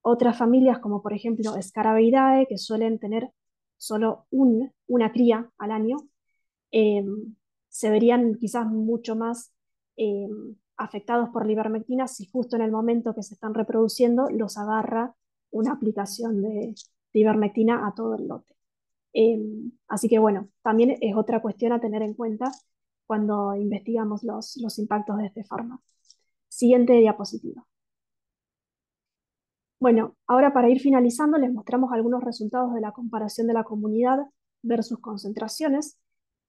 Otras familias, como por ejemplo Scarabeidae, que suelen tener solo una cría al año, eh, se verían quizás mucho más eh, afectados por la ivermectina si justo en el momento que se están reproduciendo los agarra una aplicación de ivermectina a todo el lote. Así que bueno, también es otra cuestión a tener en cuenta cuando investigamos los impactos de este fármaco. Siguiente diapositiva. Bueno, ahora para ir finalizando les mostramos algunos resultados de la comparación de la comunidad versus concentraciones.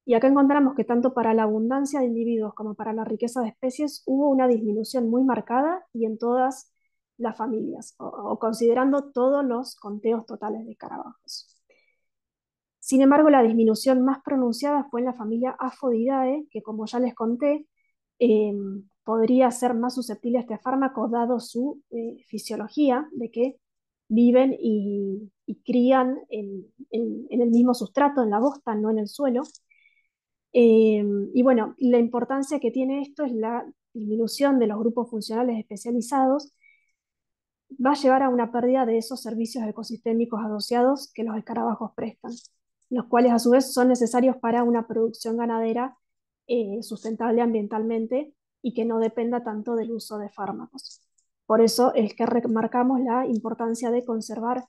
Y acá encontramos que tanto para la abundancia de individuos como para la riqueza de especies hubo una disminución muy marcada y en todas las familias, o considerando todos los conteos totales de escarabajos. Sin embargo, la disminución más pronunciada fue en la familia Aphodidae, que como ya les conté, eh, podría ser más susceptible a este fármaco dado su fisiología de que viven y crían en el mismo sustrato, en la bosta, no en el suelo. Y bueno, la importancia que tiene esto es la disminución de los grupos funcionales especializados, va a llevar a una pérdida de esos servicios ecosistémicos asociados que los escarabajos prestan, los cuales a su vez son necesarios para una producción ganadera sustentable ambientalmente y que no dependa tanto del uso de fármacos. Por eso es que remarcamos la importancia de conservar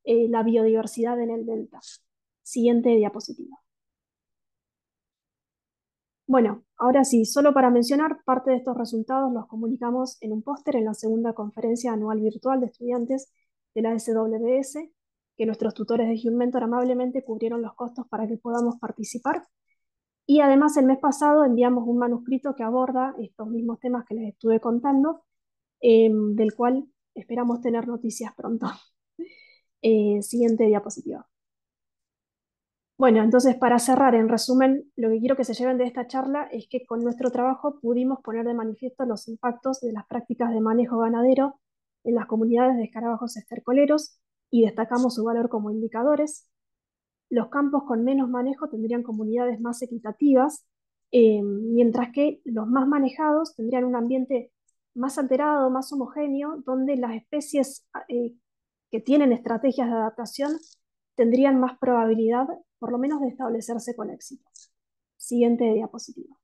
la biodiversidad en el delta. Siguiente diapositiva. Bueno, ahora sí, solo para mencionar, parte de estos resultados los comunicamos en un póster en la segunda conferencia anual virtual de estudiantes de la SWS, que nuestros tutores de HumeMentor amablemente cubrieron los costos para que podamos participar. Y además el mes pasado enviamos un manuscrito que aborda estos mismos temas que les estuve contando, del cual esperamos tener noticias pronto. Siguiente diapositiva. Bueno, entonces para cerrar, en resumen, lo que quiero que se lleven de esta charla es que con nuestro trabajo pudimos poner de manifiesto los impactos de las prácticas de manejo ganadero en las comunidades de escarabajos estercoleros y destacamos su valor como indicadores. Los campos con menos manejo tendrían comunidades más equitativas, mientras que los más manejados tendrían un ambiente más alterado, más homogéneo, donde las especies que tienen estrategias de adaptación tendrían más probabilidad, por lo menos, de establecerse con éxito. Siguiente diapositiva.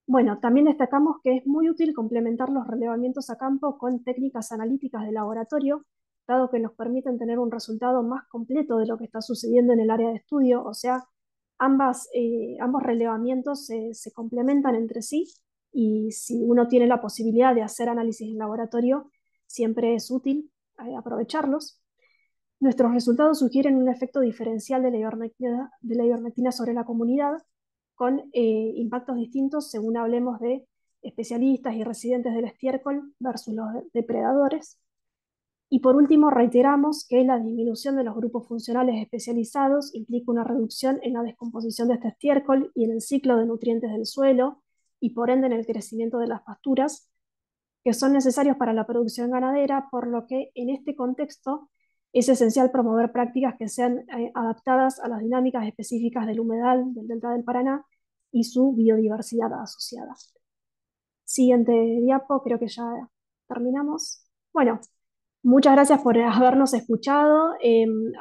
Bueno, también destacamos que es muy útil complementar los relevamientos a campo con técnicas analíticas de laboratorio, dado que nos permiten tener un resultado más completo de lo que está sucediendo en el área de estudio, o sea, ambos relevamientos se complementan entre sí y si uno tiene la posibilidad de hacer análisis en laboratorio, siempre es útil aprovecharlos. Nuestros resultados sugieren un efecto diferencial de la ivermectina sobre la comunidad, con impactos distintos según hablemos de especialistas y residentes del estiércol versus los depredadores. Y por último, reiteramos que la disminución de los grupos funcionales especializados implica una reducción en la descomposición de este estiércol y en el ciclo de nutrientes del suelo, y por ende en el crecimiento de las pasturas, que son necesarios para la producción ganadera, por lo que en este contexto es esencial promover prácticas que sean adaptadas a las dinámicas específicas del humedal del Delta del Paraná y su biodiversidad asociada. Siguiente diapo, creo que ya terminamos. Bueno, muchas gracias por habernos escuchado.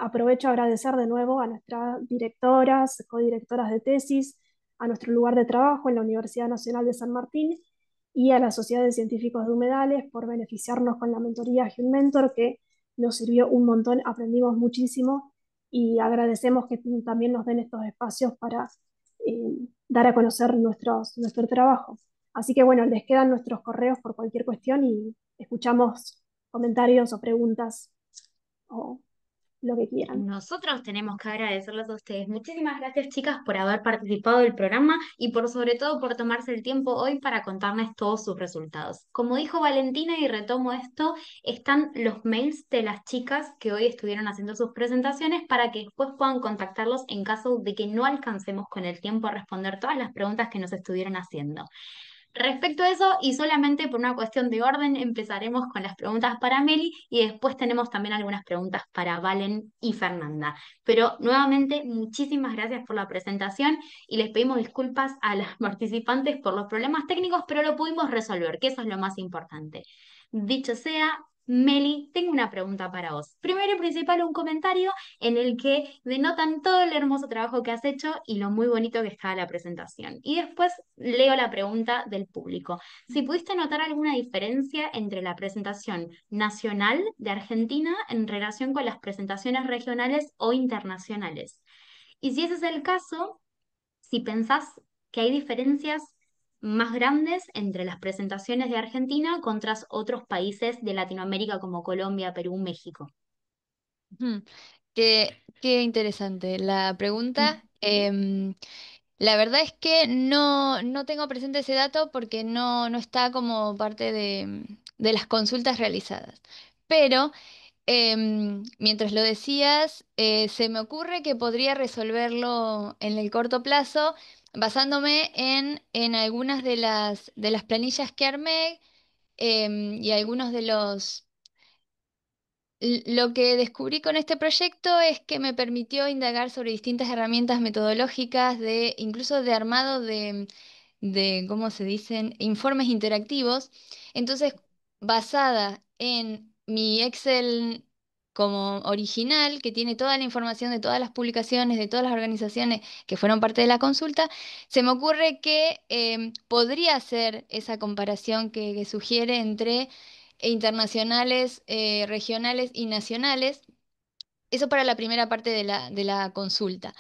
Aprovecho a agradecer de nuevo a nuestras directoras, codirectoras de tesis, a nuestro lugar de trabajo en la Universidad Nacional de San Martín y a la Sociedad de Científicos de Humedales por beneficiarnos con la mentoría HumeMentor, que nos sirvió un montón, aprendimos muchísimo y agradecemos que también nos den estos espacios para dar a conocer nuestro trabajo. Así que bueno, les quedan nuestros correos por cualquier cuestión y escuchamos comentarios o preguntas o lo que quieran. Nosotros tenemos que agradecerles a ustedes. Muchísimas gracias, chicas, por haber participado del programa y por sobre todo por tomarse el tiempo hoy para contarnos todos sus resultados. Como dijo Valentina, y retomo esto, están los mails de las chicas que hoy estuvieron haciendo sus presentaciones para que después puedan contactarlos en caso de que no alcancemos con el tiempo a responder todas las preguntas que nos estuvieron haciendo. Respecto a eso, y solamente por una cuestión de orden, empezaremos con las preguntas para Meli y después tenemos también algunas preguntas para Valen y Fernanda. Pero nuevamente, muchísimas gracias por la presentación y les pedimos disculpas a las participantes por los problemas técnicos, pero lo pudimos resolver, que eso es lo más importante. Dicho sea, Meli, tengo una pregunta para vos. Primero y principal, un comentario en el que denotan todo el hermoso trabajo que has hecho y lo muy bonito que está la presentación. Y después leo la pregunta del público. Si pudiste notar alguna diferencia entre la presentación nacional de Argentina en relación con las presentaciones regionales o internacionales. Y si ese es el caso, si pensás que hay diferencias más grandes entre las presentaciones de Argentina contra otros países de Latinoamérica como Colombia, Perú, México. Ujú. Qué interesante la pregunta. La verdad es que no tengo presente ese dato porque no está como parte de las consultas realizadas. Pero mientras lo decías, se me ocurre que podría resolverlo en el corto plazo basándome en algunas de las planillas que armé y algunos de los lo que descubrí con este proyecto es que me permitió indagar sobre distintas herramientas metodológicas incluso de armado ¿cómo se dicen? Informes interactivos. Entonces, basada en mi Excel como original, que tiene toda la información de todas las publicaciones, de todas las organizaciones que fueron parte de la consulta, se me ocurre que podría hacer esa comparación que sugiere entre internacionales, regionales y nacionales, Eso para la primera parte de la consulta.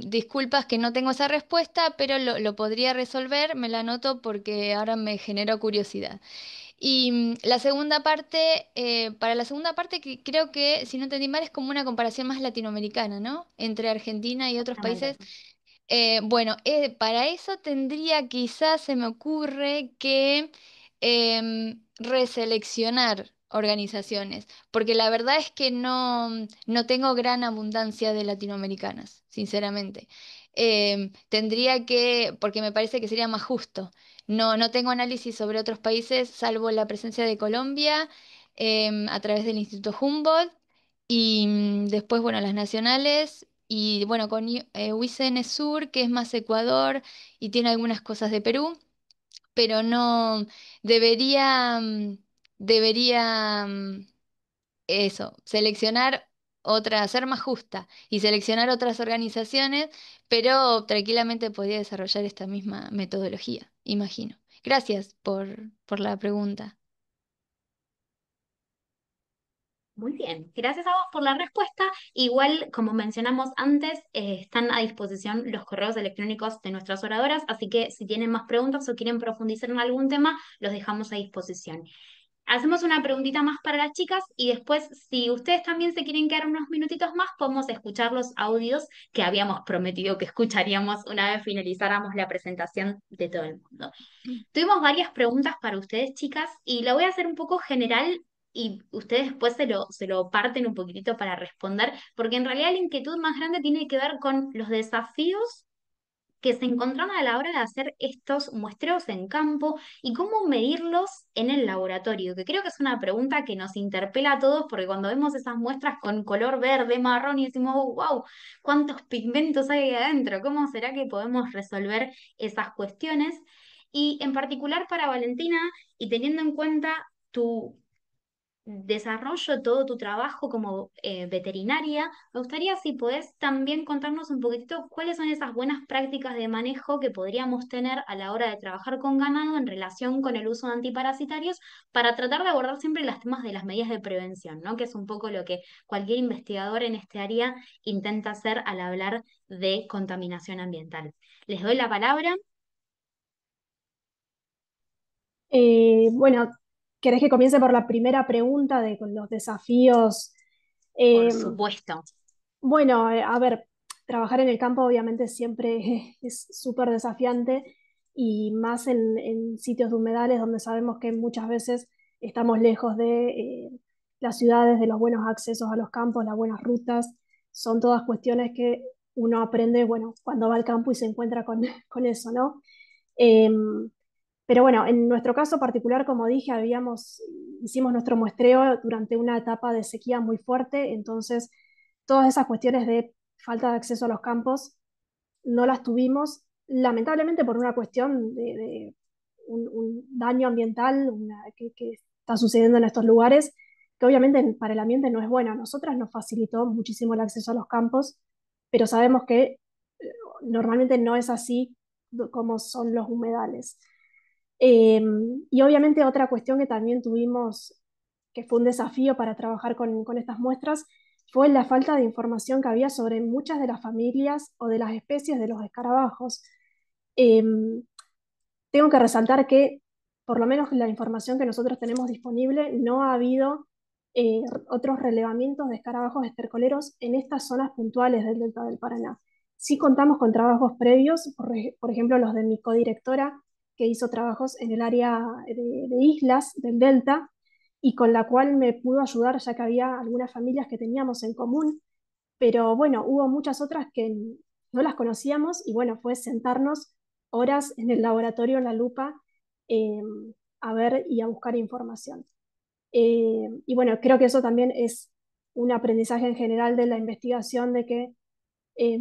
Disculpas que no tengo esa respuesta, pero lo podría resolver, me la anoto porque ahora me generó curiosidad. Y la segunda parte, para la segunda parte, que creo que, si no entendí mal, es como una comparación más latinoamericana, ¿no? Entre Argentina y otros Exactamente. países. Bueno, para eso tendría, quizás se me ocurre que reseleccionar organizaciones, porque la verdad es que no tengo gran abundancia de latinoamericanas, sinceramente. Tendría que, porque me parece que sería más justo. No tengo análisis sobre otros países, salvo la presencia de Colombia, a través del Instituto Humboldt, y después, bueno, las nacionales. Y bueno, con UICN Sur, que es más Ecuador y tiene algunas cosas de Perú, pero no debería, debería eso, seleccionar otra, ser más justa y seleccionar otras organizaciones, pero tranquilamente podría desarrollar esta misma metodología, imagino. Gracias por la pregunta. Muy bien, gracias a vos por la respuesta. Igual, como mencionamos antes, están a disposición los correos electrónicos de nuestras oradoras, así que si tienen más preguntas o quieren profundizar en algún tema, los dejamos a disposición. Hacemos una preguntita más para las chicas y después, si ustedes también se quieren quedar unos minutitos más, podemos escuchar los audios que habíamos prometido que escucharíamos una vez finalizáramos la presentación de todo el mundo. Tuvimos varias preguntas para ustedes, chicas, y la voy a hacer un poco general y ustedes después se lo parten un poquitito para responder, porque en realidad la inquietud más grande tiene que ver con los desafíos que se encontraron a la hora de hacer estos muestreos en campo y cómo medirlos en el laboratorio, que creo que es una pregunta que nos interpela a todos, porque cuando vemos esas muestras con color verde, marrón y decimos, wow, ¿cuántos pigmentos hay ahí adentro? ¿Cómo será que podemos resolver esas cuestiones? Y en particular para Valentina, y teniendo en cuenta tu desarrollo, todo tu trabajo como veterinaria, me gustaría si podés también contarnos un poquitito cuáles son esas buenas prácticas de manejo que podríamos tener a la hora de trabajar con ganado en relación con el uso de antiparasitarios para tratar de abordar siempre los temas de las medidas de prevención, ¿no? Que es un poco lo que cualquier investigador en este área intenta hacer al hablar de contaminación ambiental. Les doy la palabra, Bueno, ¿querés que comience por la primera pregunta de con los desafíos? por Eh, supuesto. bueno, a ver, trabajar en el campo obviamente siempre es súper desafiante y más en sitios de humedales donde sabemos que muchas veces estamos lejos de las ciudades, de los buenos accesos a los campos, las buenas rutas. Son todas cuestiones que uno aprende, bueno, cuando va al campo y se encuentra con, con eso, ¿no? Em, pero bueno, en nuestro caso particular, como dije, hicimos nuestro muestreo durante una etapa de sequía muy fuerte, entonces todas esas cuestiones de falta de acceso a los campos no las tuvimos, lamentablemente por una cuestión de un daño ambiental que está sucediendo en estos lugares, que obviamente para el ambiente no es bueno. A nosotras nos facilitó muchísimo el acceso a los campos, pero sabemos que normalmente no es así como son los humedales. Eh, y obviamente otra cuestión que también tuvimos, que fue un desafío para trabajar con estas muestras, fue la falta de información que había sobre muchas de las familias o de las especies de los escarabajos. Eh, Tengo que resaltar que, por lo menos la información que nosotros tenemos disponible, no ha habido otros relevamientos de escarabajos estercoleros en estas zonas puntuales del Delta del Paraná. Sí contamos con trabajos previos, por ejemplo, los de mi codirectora, que hizo trabajos en el área de islas del Delta, y con la cual me pudo ayudar, ya que había algunas familias que teníamos en común, pero bueno, hubo muchas otras que no las conocíamos y bueno, fue sentarnos horas en el laboratorio en la lupa eh, a ver y a buscar información. Y bueno, creo que eso también es un aprendizaje en general de la investigación, de que eh,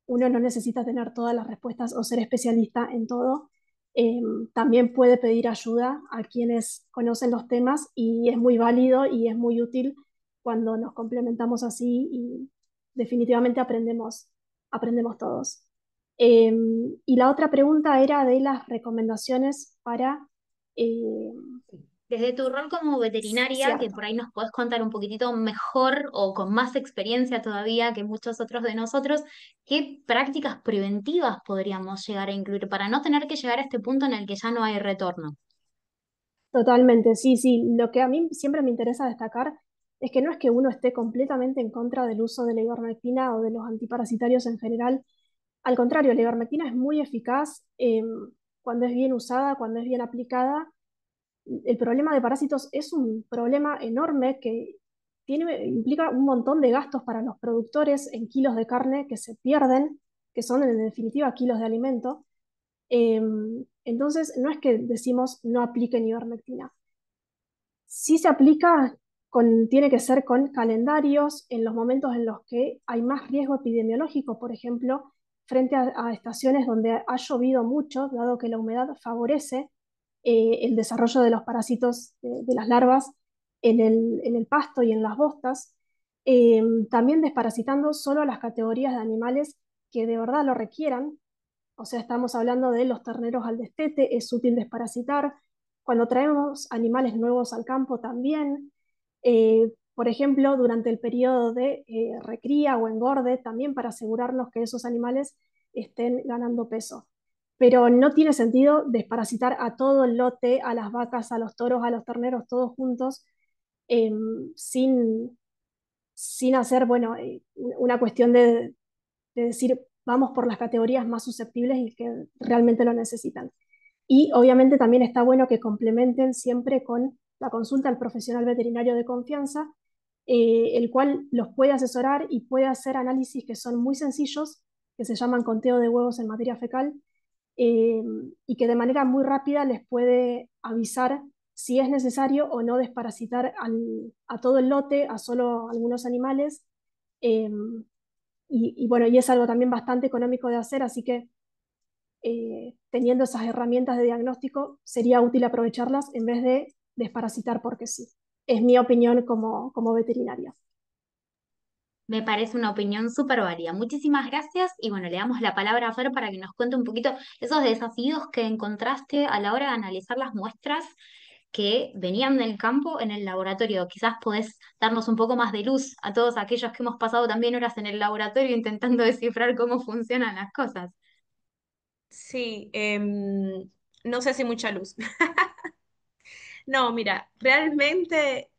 uno no necesita tener todas las respuestas o ser especialista en todo. Eh, También puede pedir ayuda a quienes conocen los temas y es muy válido y es muy útil cuando nos complementamos así y definitivamente aprendemos todos. Eh, y la otra pregunta era de las recomendaciones para eh, Desde tu rol como veterinaria, que Cierto. por ahí nos podés contar un poquitito mejor o con más experiencia todavía que muchos otros de nosotros, ¿qué prácticas preventivas podríamos llegar a incluir para no tener que llegar a este punto en el que ya no hay retorno? Totalmente, sí, sí. Lo que a mí siempre me interesa destacar es que no es que uno esté completamente en contra del uso de la ivermectina o de los antiparasitarios en general. Al contrario, la ivermectina es muy eficaz cuando es bien usada, cuando es bien aplicada. El problema de parásitos es un problema enorme que implica un montón de gastos para los productores en kilos de carne que se pierden, que son en definitiva kilos de alimento. Entonces, no es que decimos no apliquen ivermectina. Sí se aplica tiene que ser con calendarios en los momentos en los que hay más riesgo epidemiológico, por ejemplo, frente a estaciones donde ha llovido mucho, dado que la humedad favorece el desarrollo de los parásitos de las larvas en el pasto y en las bostas. También desparasitando solo a las categorías de animales que de verdad lo requieran, o sea, estamos hablando de los terneros al destete, es útil desparasitar. Cuando traemos animales nuevos al campo también, por ejemplo, durante el periodo de recría o engorde, también para asegurarnos que esos animales estén ganando peso. Pero no tiene sentido desparasitar a todo el lote, a las vacas, a los toros, a los terneros, todos juntos, eh, sin, sin hacer, bueno, una cuestión de decir, vamos por las categorías más susceptibles y que realmente lo necesitan. Y obviamente también está bueno que complementen siempre con la consulta al profesional veterinario de confianza, el cual los puede asesorar y puede hacer análisis que son muy sencillos, que se llaman conteo de huevos en materia fecal, eh, y que de manera muy rápida les puede avisar si es necesario o no desparasitar a todo el lote, a solo algunos animales, eh, bueno, y es algo también bastante económico de hacer, así que teniendo esas herramientas de diagnóstico, sería útil aprovecharlas en vez de desparasitar porque sí. Es mi opinión como veterinaria. Me parece una opinión súper válida. Muchísimas gracias y bueno, le damos la palabra a Fer para que nos cuente un poquito esos desafíos que encontraste a la hora de analizar las muestras que venían del campo en el laboratorio. Quizás podés darnos un poco más de luz a todos aquellos que hemos pasado también horas en el laboratorio intentando descifrar cómo funcionan las cosas. Sí, no sé si mucha luz. No, mira, realmente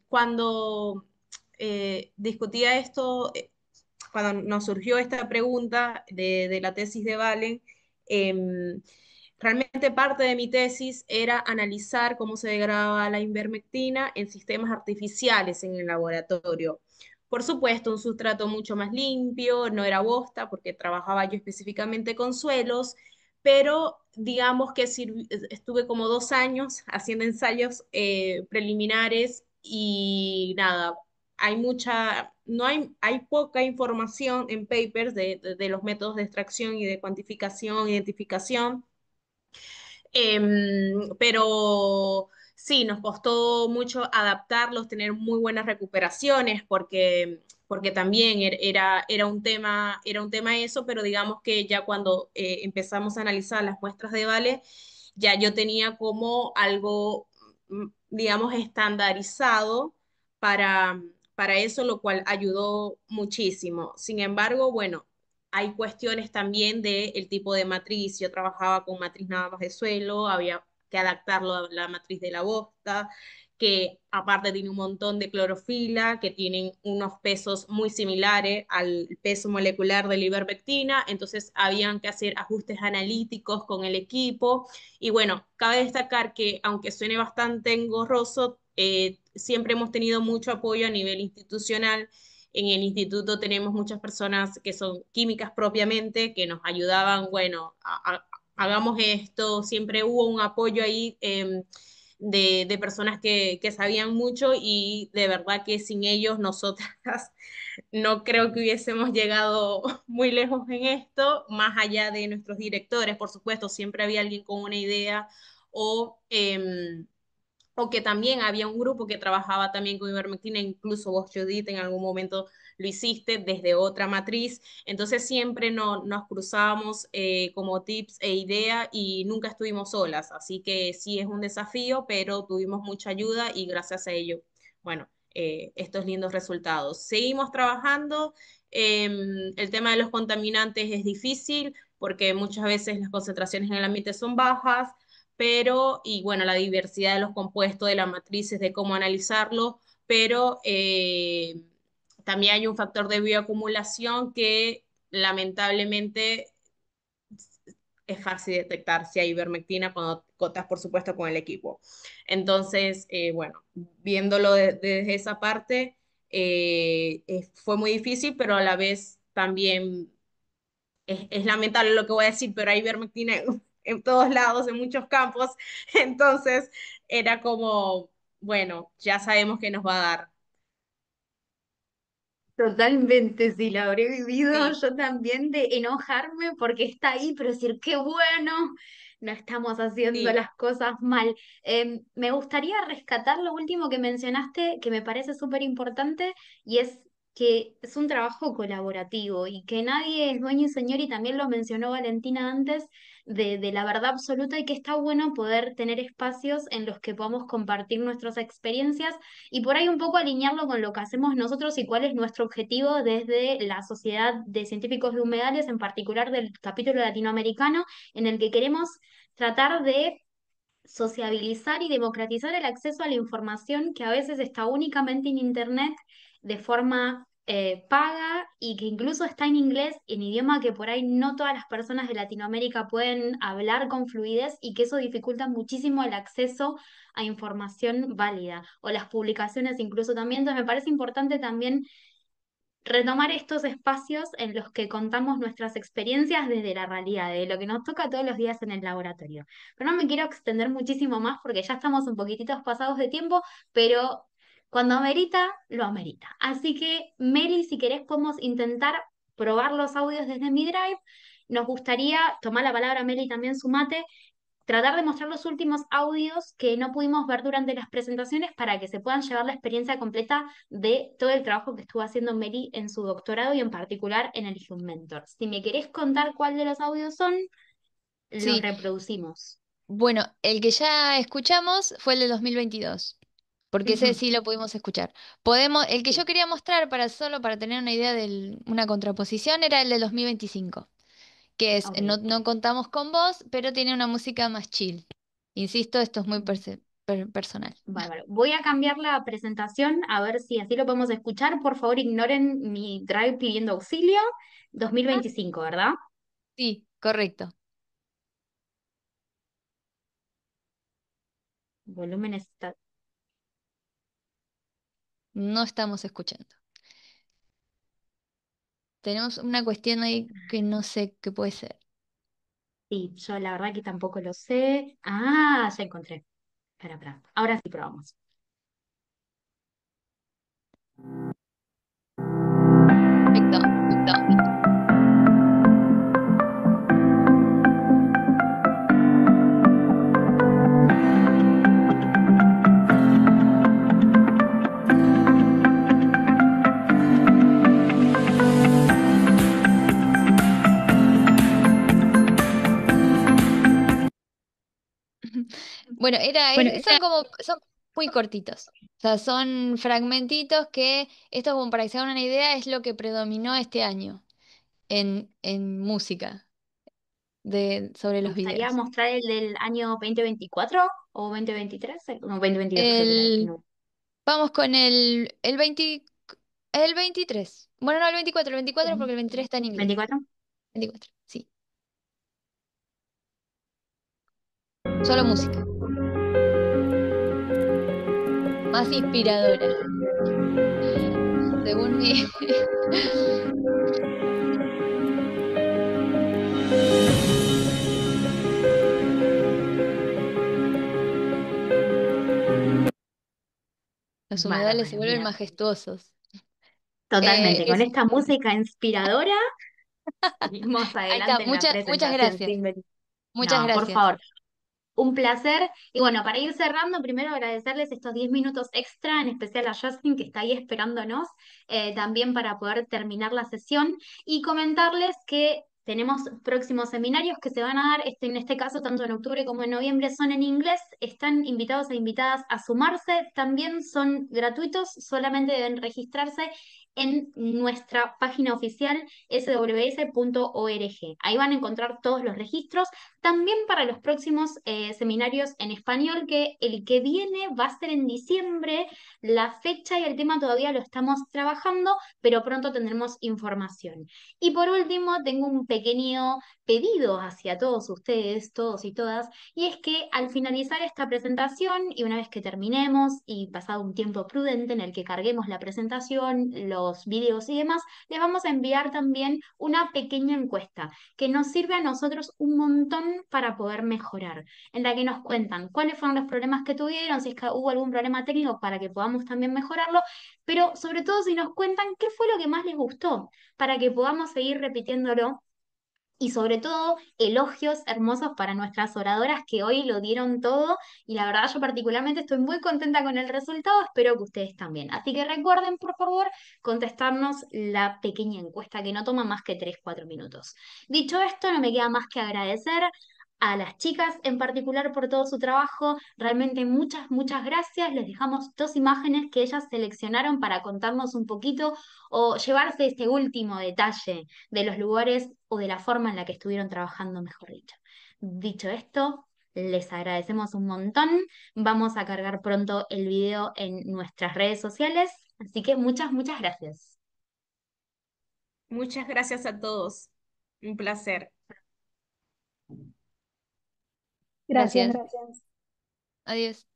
cuando discutía esto, cuando nos surgió esta pregunta de la tesis de Valen, em, realmente parte de mi tesis era analizar cómo se degrada la ivermectina en sistemas artificiales en el laboratorio. Por supuesto, un sustrato mucho más limpio, no era bosta porque trabajaba yo específicamente con suelos, pero digamos que estuve como 2 años haciendo ensayos preliminares y nada, no hay poca información en papers de los métodos de extracción y de cuantificación, identificación. Pero sí, nos costó mucho adaptarlos, tener muy buenas recuperaciones, porque también era un tema eso, pero digamos que ya cuando empezamos a analizar las muestras de Vale, ya yo tenía como algo, digamos, estandarizado para eso, lo cual ayudó muchísimo. Sin embargo, bueno, hay cuestiones también del tipo de matriz. Yo trabajaba con matriz nada más de suelo, había que adaptarlo a la matriz de la bosta, que aparte tiene un montón de clorofila, que tienen unos pesos muy similares al peso molecular de la ivermectina, entonces habían que hacer ajustes analíticos con el equipo. Y bueno, cabe destacar que aunque suene bastante engorroso, siempre hemos tenido mucho apoyo a nivel institucional. En el instituto tenemos muchas personas que son químicas propiamente, que nos ayudaban, bueno, hagamos esto, siempre hubo un apoyo ahí de personas que sabían mucho y de verdad que sin ellos nosotras no creo que hubiésemos llegado muy lejos en esto, más allá de nuestros directores, por supuesto, siempre había alguien con una idea o o que también había un grupo que trabajaba también con ivermectina, incluso vos, Judith, en algún momento lo hiciste desde otra matriz, entonces siempre nos cruzábamos como tips e ideas y nunca estuvimos solas, así que sí es un desafío, pero tuvimos mucha ayuda y gracias a ello, bueno, estos lindos resultados. Seguimos trabajando, el tema de los contaminantes es difícil porque muchas veces las concentraciones en el ambiente son bajas, pero, y bueno, la diversidad de los compuestos, de las matrices, de cómo analizarlo, pero también hay un factor de bioacumulación que lamentablemente es fácil detectar si hay ivermectina cuando cotas, por supuesto, con el equipo. Entonces, bueno, viéndolo desde esa parte, fue muy difícil, pero a la vez también es lamentable lo que voy a decir, pero hay ivermectina en todos lados, en muchos campos. Entonces, era como, bueno, ya sabemos que nos va a dar. Totalmente, sí, la habré vivido Sí, yo también de enojarme porque está ahí, pero decir, qué bueno, no estamos haciendo sí, las cosas mal. Me gustaría rescatar lo último que mencionaste, que me parece súper importante, y es que es un trabajo colaborativo y que nadie es dueño y señor, y también lo mencionó Valentina antes, de la verdad absoluta, y que está bueno poder tener espacios en los que podamos compartir nuestras experiencias y por ahí un poco alinearlo con lo que hacemos nosotros y cuál es nuestro objetivo desde la Sociedad de Científicos de Humedales, en particular del capítulo latinoamericano, en el que queremos tratar de sociabilizar y democratizar el acceso a la información que a veces está únicamente en Internet de forma paga y que incluso está en inglés, en idioma que por ahí no todas las personas de Latinoamérica pueden hablar con fluidez y que eso dificulta muchísimo el acceso a información válida o las publicaciones incluso también. Entonces me parece importante también retomar estos espacios en los que contamos nuestras experiencias desde la realidad, de lo que nos toca todos los días en el laboratorio. Pero no me quiero extender muchísimo más porque ya estamos un poquititos pasados de tiempo, pero cuando amerita, lo amerita. Así que, Meli, si querés, podemos intentar probar los audios desde mi Drive. Nos gustaría tomar la palabra, Meli, también sumate, tratar de mostrar los últimos audios que no pudimos ver durante las presentaciones para que se puedan llevar la experiencia completa de todo el trabajo que estuvo haciendo Mary en su doctorado y en particular en el Human Mentor. Si me querés contar cuál de los audios son, los Sí, reproducimos. bueno, el que ya escuchamos fue el de 2022, porque ese Ujú. sí lo pudimos escuchar. Podemos, el que yo Sí, quería mostrar para solo para tener una idea de una contraposición era el de 2025, que es, ok. no contamos con voz, pero tiene una música más chill. Insisto, esto es muy personal. Bárbaro. Voy a cambiar la presentación a ver si así lo podemos escuchar. Por favor, ignoren mi drive pidiendo auxilio. Ah, 2025, ¿verdad? sí, correcto. Volumen está. No estamos escuchando. Tenemos una cuestión ahí que no sé qué puede ser. Sí, yo la verdad que tampoco lo sé. Ah, ya encontré. Espera. Ahora sí probamos. Perfecto. Bueno, son como, son muy cortitos. O sea, son fragmentitos que, esto como para que se hagan una idea, es lo que predominó este año en música sobre ¿Te los gustaría videos. mostrar el del año 2024 o 2023? No, 2022 creo que era el El, no. vamos con el 23. Bueno, no, el 24 porque el 23 está en inglés. 24. 24, sí. Solo música. Más inspiradora, según mi... Los humedales se Bárbaro, vuelven mira. majestuosos. Totalmente. Con Es, esta música inspiradora, seguimos ahí está, adelante en la muchas presentación. gracias. Sí, Muchas no, por gracias. favor. Un placer. Y bueno, para ir cerrando, primero agradecerles estos 10 minutos extra, en especial a Justin que está ahí esperándonos, también para poder terminar la sesión y comentarles que tenemos próximos seminarios que se van a dar, en este caso, tanto en octubre como en noviembre, son en inglés. Están invitados e invitadas a sumarse. También son gratuitos, solamente deben registrarse en nuestra página oficial sws.org. Ahí van a encontrar todos los registros. También para los próximos seminarios en español, que el que viene va a ser en diciembre. La fecha y el tema todavía lo estamos trabajando, pero pronto tendremos información. Y por último, tengo un pequeño pedido hacia todos ustedes, todos y todas, y es que al finalizar esta presentación y una vez que terminemos y pasado un tiempo prudente en el que carguemos la presentación, los videos y demás, les vamos a enviar también una pequeña encuesta que nos sirve a nosotros un montón para poder mejorar, en la que nos cuentan cuáles fueron los problemas que tuvieron, si es que hubo algún problema técnico para que podamos también mejorarlo, pero sobre todo si nos cuentan qué fue lo que más les gustó, para que podamos seguir repitiéndolo. Y sobre todo, elogios hermosos para nuestras oradoras que hoy lo dieron todo. Y la verdad, yo particularmente estoy muy contenta con el resultado. Espero que ustedes también. Así que recuerden, por favor, contestarnos la pequeña encuesta que no toma más que 3 4 minutos. Dicho esto, no me queda más que agradecer a las chicas en particular por todo su trabajo. Realmente muchas, muchas gracias. Les dejamos 2 imágenes que ellas seleccionaron para contarnos un poquito o llevarse este último detalle de los lugares o de la forma en la que estuvieron trabajando, mejor dicho. Dicho esto, les agradecemos un montón. Vamos a cargar pronto el video en nuestras redes sociales, así que muchas, muchas gracias. Muchas gracias a todos. Un placer. Gracias, Gracias. gracias. Adiós.